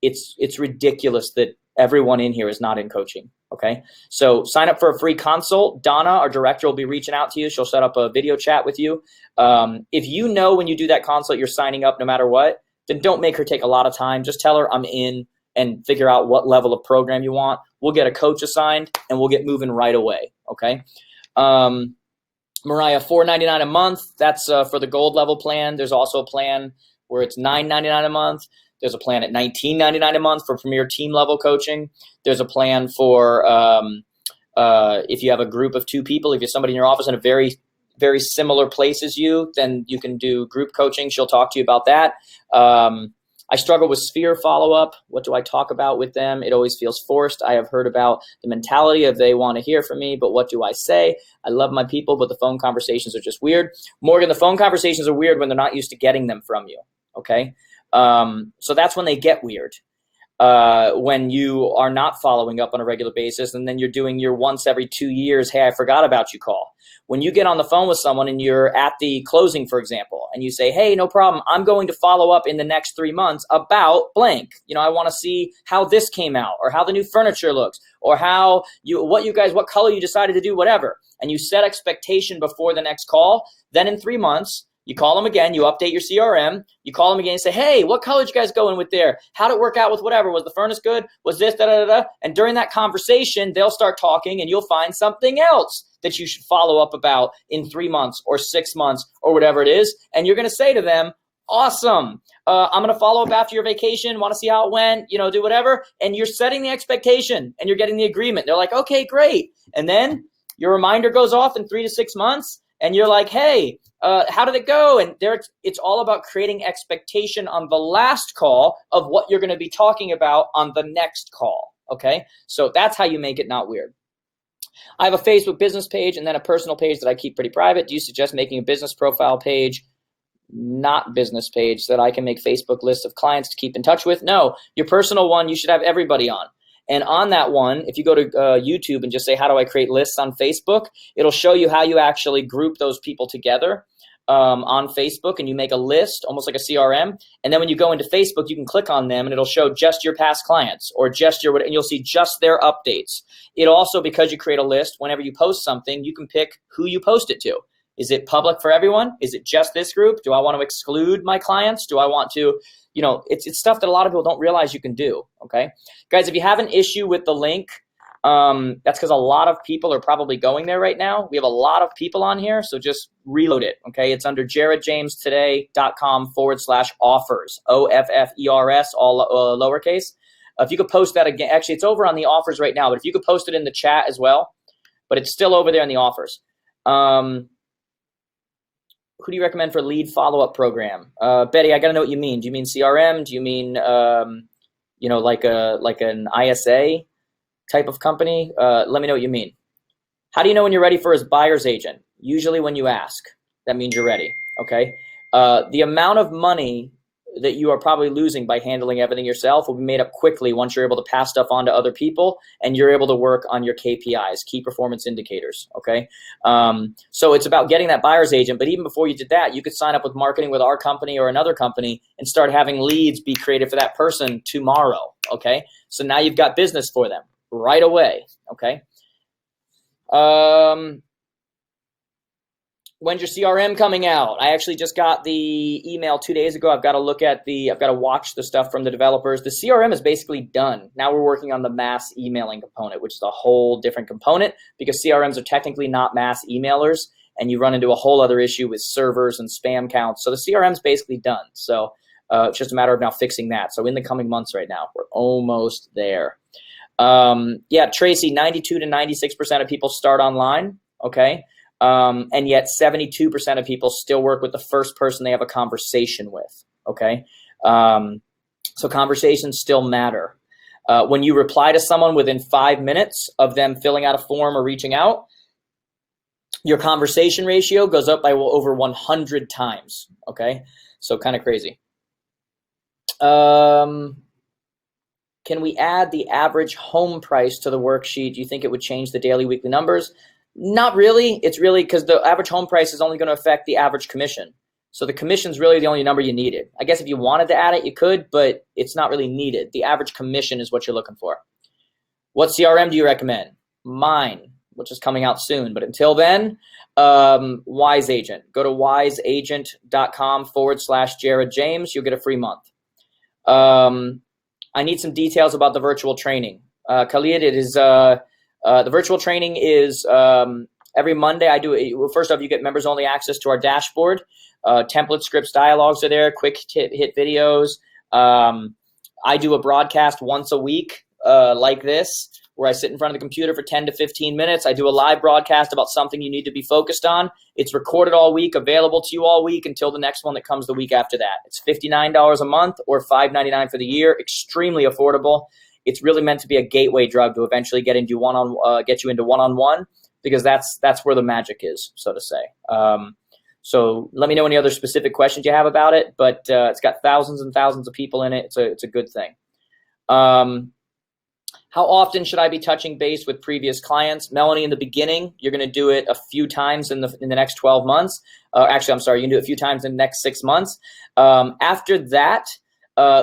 it's ridiculous that Everyone in here is not in coaching. Okay. So sign up for a free consult. Donna, our director, will be reaching out to you. She'll set up a video chat with you. If you know when you do that consult, you're signing up no matter what, then don't make her take a lot of time. Just tell her I'm in and figure out what level of program you want. We'll get a coach assigned and we'll get moving right away. Okay. Mariah, $4.99 a month. That's for the gold level plan. There's also a plan where it's $9.99 a month. There's a plan at $19.99 a month for premier team level coaching. There's a plan for if you have a group of 2 people, if you're somebody in your office in a very, very similar place as you, then you can do group coaching. She'll talk to you about that. I struggle with Sphere follow-up. What do I talk about with them? It always feels forced. I have heard about the mentality of they want to hear from me, but what do I say? I love my people, but the phone conversations are just weird. Morgan, the phone conversations are weird when they're not used to getting them from you, okay? So that's when they get weird. When you are not following up on a regular basis and then you're doing your once every 2 years, hey, I forgot about you call. When you get on the phone with someone and you're at the closing, for example, and you say, hey, no problem, I'm going to follow up in the next 3 months about blank. You know, I want to see how this came out or how the new furniture looks or how what color you decided to do, whatever. And you set expectation before the next call. Then in 3 months, you call them again, you update your CRM, you call them again and say, hey, what color did you guys go in with there? How'd it work out with whatever? Was the furnace good? Was this, da-da-da-da? And during that conversation, they'll start talking and you'll find something else that you should follow up about in 3 months or 6 months or whatever it is. And you're going to say to them, awesome. I'm going to follow up after your vacation, want to see how it went, you know, do whatever. And you're setting the expectation and you're getting the agreement. They're like, okay, great. And then your reminder goes off in 3 to 6 months and you're like, hey, how did it go? And it's all about creating expectation on the last call of what you're going to be talking about on the next call. Okay. So that's how you make it not weird. I have a Facebook business page and then a personal page that I keep pretty private. Do you suggest making a business profile page, not business page, so that I can make Facebook lists of clients to keep in touch with? No, your personal one, you should have everybody on. And on that one, if you go to YouTube and just say, how do I create lists on Facebook? It'll show you how you actually group those people together on Facebook, and you make a list, almost like a CRM. And then when you go into Facebook, you can click on them and it'll show just your past clients or just your, and you'll see just their updates. It also, because you create a list, whenever you post something, you can pick who you post it to. Is it public for everyone? Is it just this group? Do I want to exclude my clients? Do I want to, you know, it's stuff that a lot of people don't realize you can do. Okay. Guys, if you have an issue with the link, that's because a lot of people are probably going there right now. We have a lot of people on here, so just reload it, okay? It's under jaredjamestoday.com/offers, OFFERS, all lowercase. If you could post that again, actually it's over on the offers right now, but if you could post it in the chat as well, but it's still over there in the offers. Who do you recommend for lead follow-up program? Betty, I gotta know what you mean. Do you mean CRM? Do you mean, you know, like an ISA type of company? Let me know what you mean. How do you know when you're ready for his buyer's agent? Usually when you ask, that means you're ready, okay? The amount of money that you are probably losing by handling everything yourself will be made up quickly once you're able to pass stuff on to other people and you're able to work on your KPIs, key performance indicators, okay? So it's about getting that buyer's agent, but even before you did that, you could sign up with marketing with our company or another company and start having leads be created for that person tomorrow, okay? So now you've got business for them right away, okay? When's your CRM coming out? I actually just got the email 2 days ago. I've got to watch the stuff from the developers. The CRM is basically done. Now we're working on the mass emailing component, which is a whole different component because CRMs are technically not mass emailers and you run into a whole other issue with servers and spam counts. So the CRM is basically done. So it's just a matter of now fixing that. So in the coming months right now, we're almost there. Yeah, Tracy, 92 to 96% of people start online, okay? And yet 72% of people still work with the first person they have a conversation with, okay? So conversations still matter. When you reply to someone within 5 minutes of them filling out a form or reaching out, your conversation ratio goes up by over 100 times, okay? So kind of crazy. Can we add the average home price to the worksheet? Do you think it would change the daily, weekly numbers? Not really. It's really because the average home price is only going to affect the average commission. So the commission is really the only number you needed. I guess if you wanted to add it, you could, but it's not really needed. The average commission is what you're looking for. What CRM do you recommend? Mine, which is coming out soon. But until then, Wise Agent. Go to wiseagent.com/Jared James. You'll get a free month. I need some details about the virtual training. Khalid, it is the virtual training is every Monday. I do it. Well, first off, you get members only access to our dashboard. Template scripts, dialogues are there. Quick hit videos. I do a broadcast once a week like this, where I sit in front of the computer for 10 to 15 minutes. I do a live broadcast about something you need to be focused on. It's recorded all week, available to you all week until the next one that comes the week after that. It's $59 a month or $5.99 for the year. Extremely affordable. It's really meant to be a gateway drug to eventually get into get you into one-on-one, because that's where the magic is, so to say. So let me know any other specific questions you have about it, but it's got thousands and thousands of people in it. It's a good thing. How often should I be touching base with previous clients? Melanie, in the beginning, you're going to do it a few times in the next 12 months. Actually, I'm sorry, you can do it a few times in the next 6 months. After that,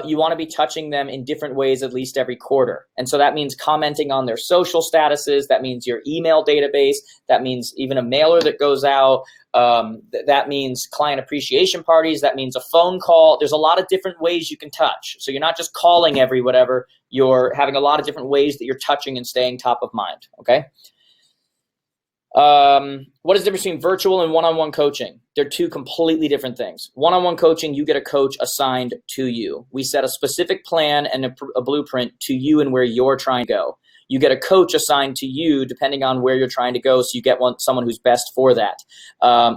you want to be touching them in different ways at least every quarter. And so that means commenting on their social statuses. That means your email database. That means even a mailer that goes out. That means client appreciation parties. That means a phone call. There's a lot of different ways you can touch. So you're not just calling every whatever. You're having a lot of different ways that you're touching and staying top of mind, okay? What is the difference between virtual and one-on-one coaching? They're two completely different things. One-on-one coaching, you get a coach assigned to you. We set a specific plan and a blueprint to you and where you're trying to go. You get a coach assigned to you depending on where you're trying to go, so you get someone who's best for that.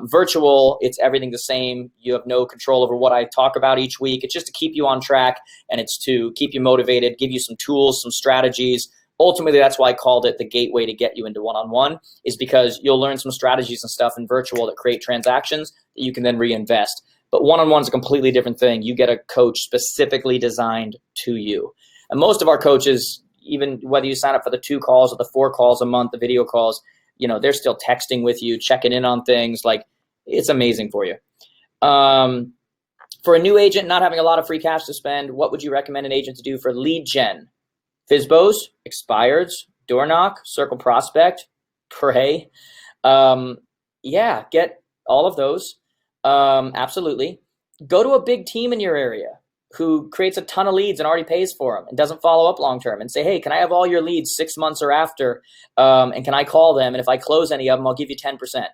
Virtual, it's everything the same. You have no control over what I talk about each week. It's just to keep you on track, and it's to keep you motivated, give you some tools, some strategies. Ultimately, that's why I called it the gateway to get you into one-on-one, is because you'll learn some strategies and stuff in virtual that create transactions that you can then reinvest. But one-on-one is a completely different thing. You get a coach specifically designed to you. And most of our coaches, even whether you sign up for the 2 calls or the 4 calls a month, the video calls, they're still texting with you, checking in on things. Like, it's amazing for you. For a new agent not having a lot of free cash to spend, what would you recommend an agent to do for lead gen? FSBOs, expireds, door knock, circle prospect, pray. Yeah, get all of those. Absolutely. Go to a big team in your area who creates a ton of leads and already pays for them and doesn't follow up long-term, and say, hey, can I have all your leads 6 months or after? And can I call them? And if I close any of them, I'll give you 10%.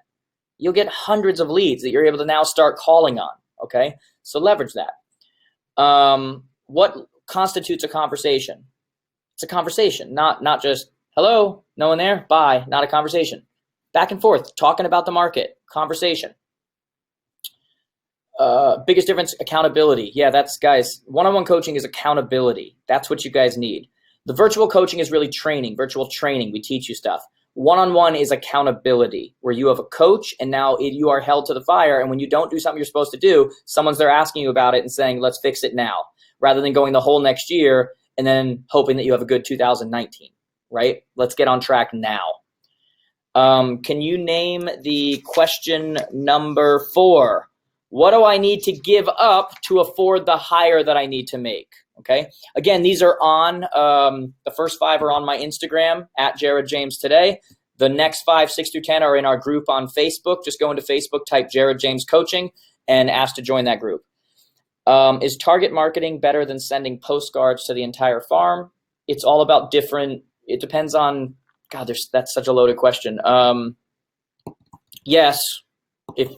You'll get hundreds of leads that you're able to now start calling on. Okay. So leverage that. What constitutes a conversation? It's a conversation, not just, hello, no one there, bye, not a conversation. Back and forth, talking about the market, conversation. Biggest difference, accountability. Yeah, that's, guys, one-on-one coaching is accountability. That's what you guys need. The virtual coaching is really training, virtual training. We teach you stuff. One-on-one is accountability, where you have a coach and now you are held to the fire. And when you don't do something you're supposed to do, someone's there asking you about it and saying, let's fix it now, rather than going the whole next year and then hoping that you have a good 2019, right? Let's get on track now. Can you name the question number 4? What do I need to give up to afford the hire that I need to make? Okay. Again, these are on, the first 5 are on my Instagram at Jared James Today. The next 5, 6 through 10 are in our group on Facebook. Just go into Facebook, type Jared James Coaching, and ask to join that group. Is target marketing better than sending postcards to the entire farm? It's all about different, it depends on, God, that's such a loaded question. Yes,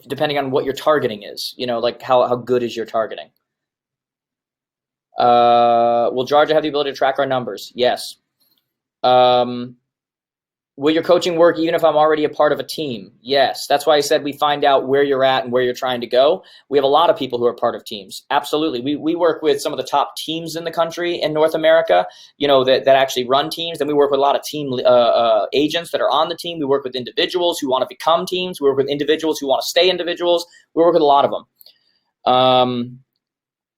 depending on what your targeting is, like how good is your targeting? Will Georgia have the ability to track our numbers? Yes. Will your coaching work even if I'm already a part of a team? Yes. That's why I said we find out where you're at and where you're trying to go. We have a lot of people who are part of teams. Absolutely. We work with some of the top teams in the country in North America, that actually run teams. Then we work with a lot of team agents that are on the team. We work with individuals who want to become teams. We work with individuals who want to stay individuals. We work with a lot of them.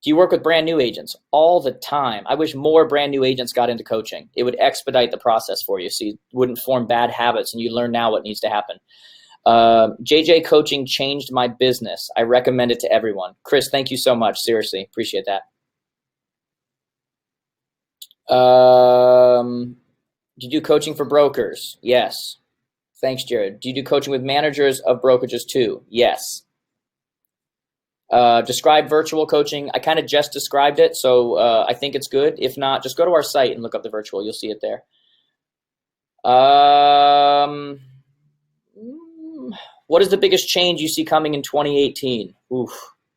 Do you work with brand new agents? All the time. I wish more brand new agents got into coaching. It would expedite the process for you, so you wouldn't form bad habits, and you learn now what needs to happen. JJ Coaching changed my business. I recommend it to everyone. Chris, thank you so much. Seriously, appreciate that. Do you do coaching for brokers? Yes. Thanks, Jared. Do you do coaching with managers of brokerages too? Yes. Describe virtual coaching. I kind of just described it, so I think it's good. If not, just go to our site and look up the virtual. You'll see it there. What is the biggest change you see coming in 2018? Oof,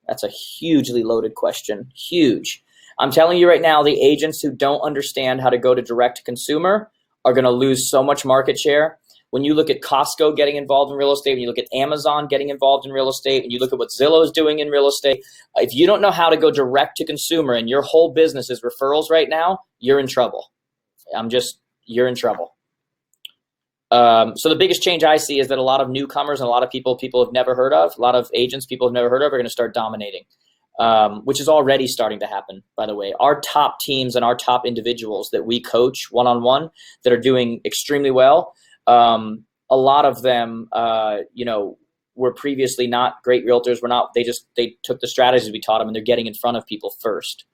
that's a hugely loaded question. Huge. I'm telling you right now, the agents who don't understand how to go to direct to consumer are going to lose so much market share. When you look at Costco getting involved in real estate, when you look at Amazon getting involved in real estate, when you look at what Zillow is doing in real estate, if you don't know how to go direct to consumer and your whole business is referrals right now, you're in trouble. You're in trouble. So the biggest change I see is that a lot of newcomers and a lot of people have never heard of, a lot of agents people have never heard of are going to start dominating, which is already starting to happen, by the way. Our top teams and our top individuals that we coach one-on-one that are doing extremely well, a lot of them, were previously not great realtors. They took the strategies we taught them and they're getting in front of people first.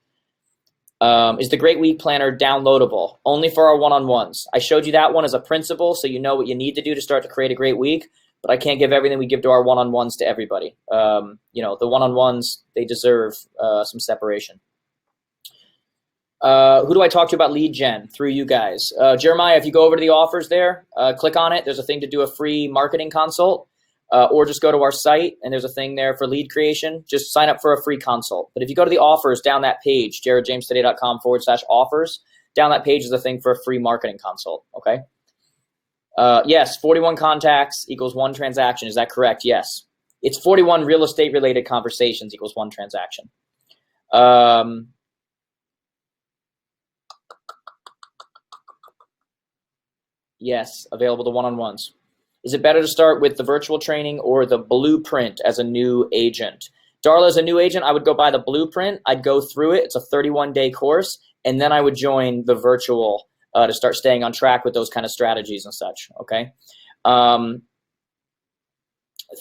Is the Great Week Planner downloadable? Only for our one-on-ones. I showed you that one as a principle, so you know what you need to do to start to create a great week, but I can't give everything we give to our one-on-ones to everybody. The one-on-ones, they deserve some separation. Who do I talk to about lead gen? Through you guys. Jeremiah, if you go over to the offers there, click on it. There's a thing to do a free marketing consult. Or just go to our site and there's a thing there for lead creation. Just sign up for a free consult. But if you go to the offers down that page, jaredjamestoday.com/offers, down that page is a thing for a free marketing consult. Okay. Yes, 41 contacts equals 1 transaction. Is that correct? Yes. It's 41 real estate related conversations equals 1 transaction. Yes, available to one-on-ones. Is it better to start with the virtual training or the blueprint as a new agent? Darla, as a new agent, I would go buy the blueprint. I'd go through it. It's a 31-day course. And then I would join the virtual to start staying on track with those kind of strategies and such. Okay.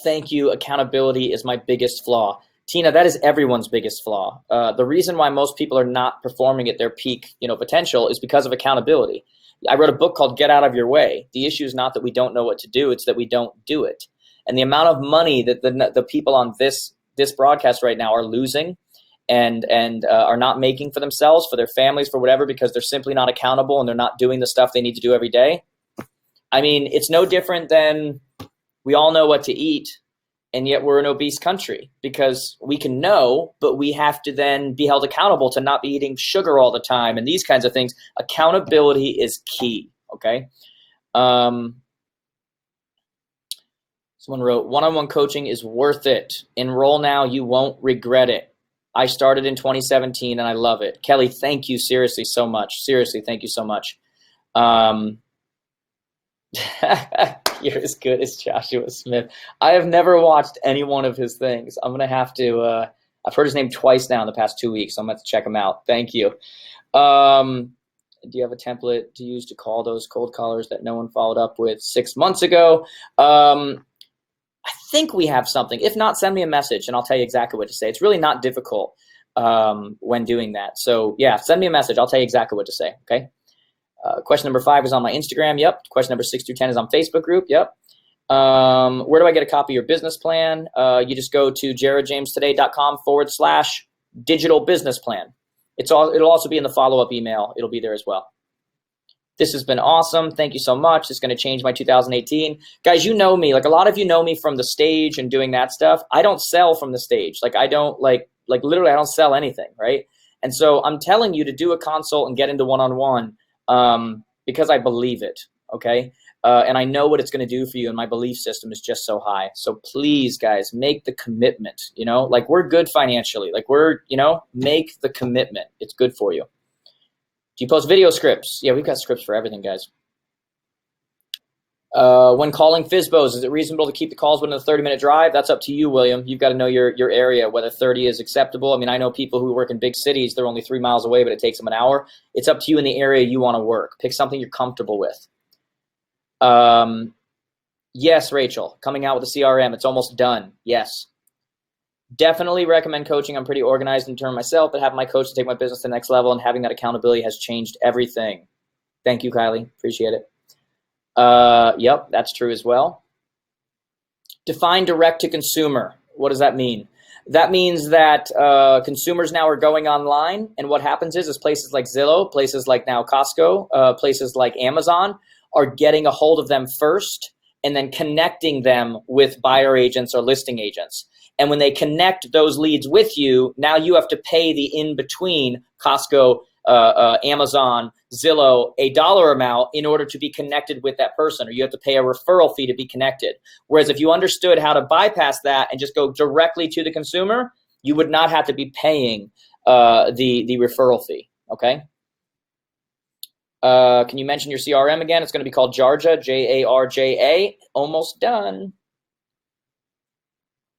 Thank you. Accountability is my biggest flaw. Tina, that is everyone's biggest flaw. The reason why most people are not performing at their peak, potential is because of accountability. I wrote a book called Get Out of Your Way. The issue is not that we don't know what to do, it's that we don't do it. And the amount of money that the people on this broadcast right now are losing and are not making for themselves, for their families, for whatever, because they're simply not accountable and they're not doing the stuff they need to do every day. I mean, it's no different than we all know what to eat, and yet we're an obese country because we can know, but we have to then be held accountable to not be eating sugar all the time and these kinds of things. Accountability is key, okay? Someone wrote, one-on-one coaching is worth it. Enroll now, you won't regret it. I started in 2017 and I love it. Kelly, thank you seriously so much. Seriously, thank you so much. You're as good as Joshua Smith. I have never watched any one of his things. I'm going to have to, I've heard his name twice now in the past 2 weeks, so I'm going to have to check him out. Thank you. Do you have a template to use to call those cold callers that no one followed up with 6 months ago? I think we have something. If not, send me a message and I'll tell you exactly what to say. It's really not difficult when doing that. So yeah, send me a message. I'll tell you exactly what to say, okay? Question number 5 is on my Instagram. Yep. Question number 6 through 10 is on Facebook group. Yep. Where do I get a copy of your business plan? You just go to jaredjamestoday.com/digital business plan. It'll also be in the follow-up email. It'll be there as well. This has been awesome. Thank you so much. It's going to change my 2018. Guys, you know me. Like a lot of you know me from the stage and doing that stuff. I don't sell from the stage. Like I don't literally I don't sell anything, right? And so I'm telling you to do a consult and get into one-on-one because I believe it, okay? And I know what it's going to do for you, and my belief system is just so high. So please, guys, make the commitment, like we're good financially. Like make the commitment. It's good for you. Do you post video scripts? Yeah, we've got scripts for everything, guys. When calling FSBOs, is it reasonable to keep the calls within a 30-minute drive? That's up to you, William. You've got to know your area, whether 30 is acceptable. I mean, I know people who work in big cities, they're only 3 miles away, but it takes them an hour. It's up to you in the area you want to work. Pick something you're comfortable with. Yes, Rachel, coming out with a CRM. It's almost done. Yes. Definitely recommend coaching. I'm pretty organized in terms of myself, but having my coach to take my business to the next level and having that accountability has changed everything. Thank you, Kylie. Appreciate it. Yep, that's true as well. Define direct to consumer. What does that mean? That means that consumers now are going online, and what happens is places like Zillow, places like now Costco, places like Amazon are getting a hold of them first and then connecting them with buyer agents or listing agents. And when they connect those leads with you, now you have to pay the in-between Costco, Amazon, Zillow, a dollar amount in order to be connected with that person, or you have to pay a referral fee to be connected. Whereas if you understood how to bypass that and just go directly to the consumer, you would not have to be paying the referral fee, okay? Can you mention your CRM again? It's going to be called Jarja, Jarja. Almost done.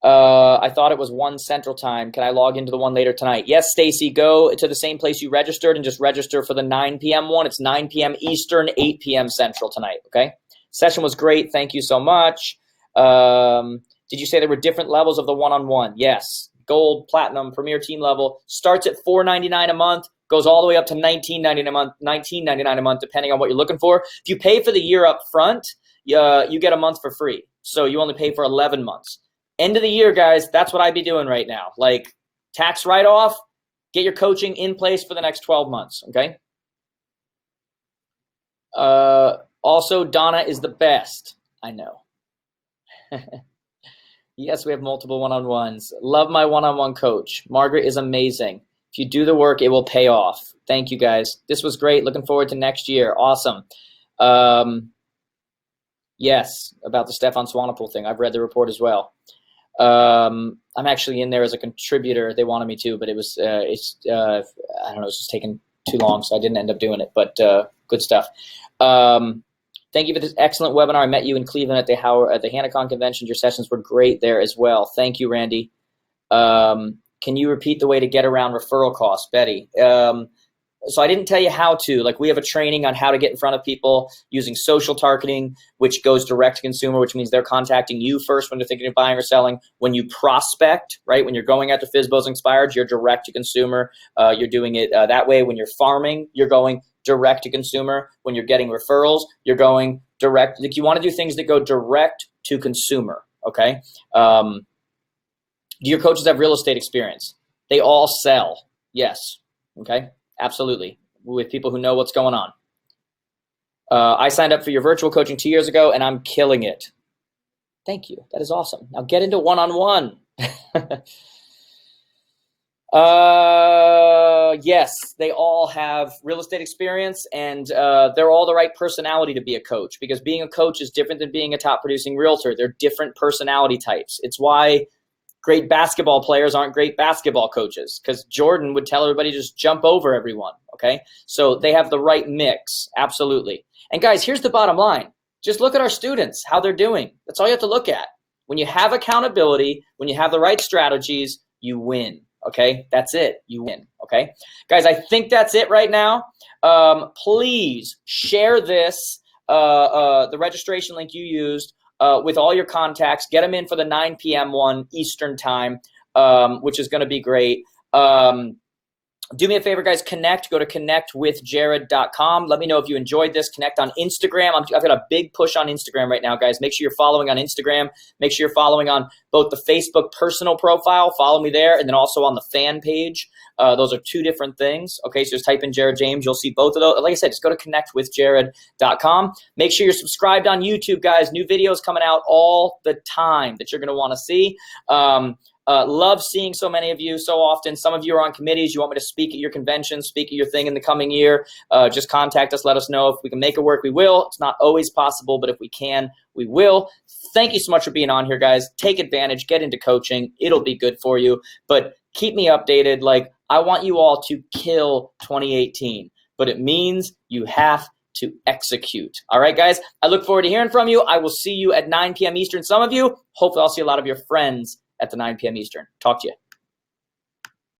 I thought it was 1 Central Time. Can I log into the one later tonight? Yes, Stacy, go to the same place you registered and just register for the 9 p.m. one. It's 9 p.m. Eastern, 8 p.m. Central tonight, okay? Session was great. Thank you so much. Did you say there were different levels of the one-on-one? Yes. Gold, platinum, premier team level. Starts at $4.99 a month, goes all the way up to $19.99 a month, $19.99 a month, depending on what you're looking for. If you pay for the year up front, you get a month for free. So you only pay for 11 months. End of the year, guys, that's what I'd be doing right now. Like, tax write-off, get your coaching in place for the next 12 months, okay? Also, Donna is the best. I know. Yes, we have multiple one-on-ones. Love my one-on-one coach. Margaret is amazing. If you do the work, it will pay off. Thank you, guys. This was great. Looking forward to next year. Awesome. Yes, about the Stefan Swanepoel thing. I've read the report as well. I'm actually in there as a contributor. They wanted me to, but it was, I don't know, it's just taking too long, so I didn't end up doing it, but good stuff. Thank you for this excellent webinar. I met you in Cleveland at the HannahCon convention. Your sessions were great there as well. Thank you, Randy. Can you repeat the way to get around referral costs, Betty? So I didn't tell you how to. Like, we have a training on how to get in front of people using social targeting, which goes direct to consumer, which means they're contacting you first when they're thinking of buying or selling. When you prospect, right, when you're going after FSBOs Inspired, you're direct to consumer. You're doing it that way. When you're farming, you're going direct to consumer. When you're getting referrals, you're going direct. Like, you want to do things that go direct to consumer, okay? Do your coaches have real estate experience? They all sell, yes, okay? Absolutely, with people who know what's going on. I signed up for your virtual coaching 2 years ago, and I'm killing it. Thank you. That is awesome. Now get into one-on-one. Yes, they all have real estate experience, and they're all the right personality to be a coach, because being a coach is different than being a top-producing realtor. They're different personality types. It's why great basketball players aren't great basketball coaches, because Jordan would tell everybody to just jump over everyone, okay? So they have the right mix, absolutely. And guys, here's the bottom line. Just look at our students, how they're doing. That's all you have to look at. When you have accountability, when you have the right strategies, you win, okay? That's it, you win, okay? Guys, I think that's it right now. Please share this, the registration link you used, with all your contacts. Get them in for the 9 p.m. one Eastern time, which is going to be great. Do me a favor, guys. Go to connectwithjared.com. Let me know if you enjoyed this. Connect on Instagram. I've got a big push on Instagram right now, guys. Make sure you're following on Instagram. Make sure you're following on both the Facebook personal profile. Follow me there, and then also on the fan page. Those are two different things. Okay, so just type in Jared James. You'll see both of those. Like I said, just go to connectwithjared.com. Make sure you're subscribed on YouTube, guys. New videos coming out all the time that you're going to want to see. Love seeing so many of you so often. Some of you are on committees. You want me to speak at your convention, speak at your thing in the coming year. Just contact us. Let us know. If we can make it work, we will. It's not always possible, but if we can, we will. Thank you so much for being on here, guys. Take advantage. Get into coaching. It'll be good for you. But keep me updated. Like, I want you all to kill 2018, but it means you have to execute. All right, guys? I look forward to hearing from you. I will see you at 9 p.m. Eastern. Some of you, hopefully I'll see a lot of your friends at the 9 p.m. Eastern. Talk to you.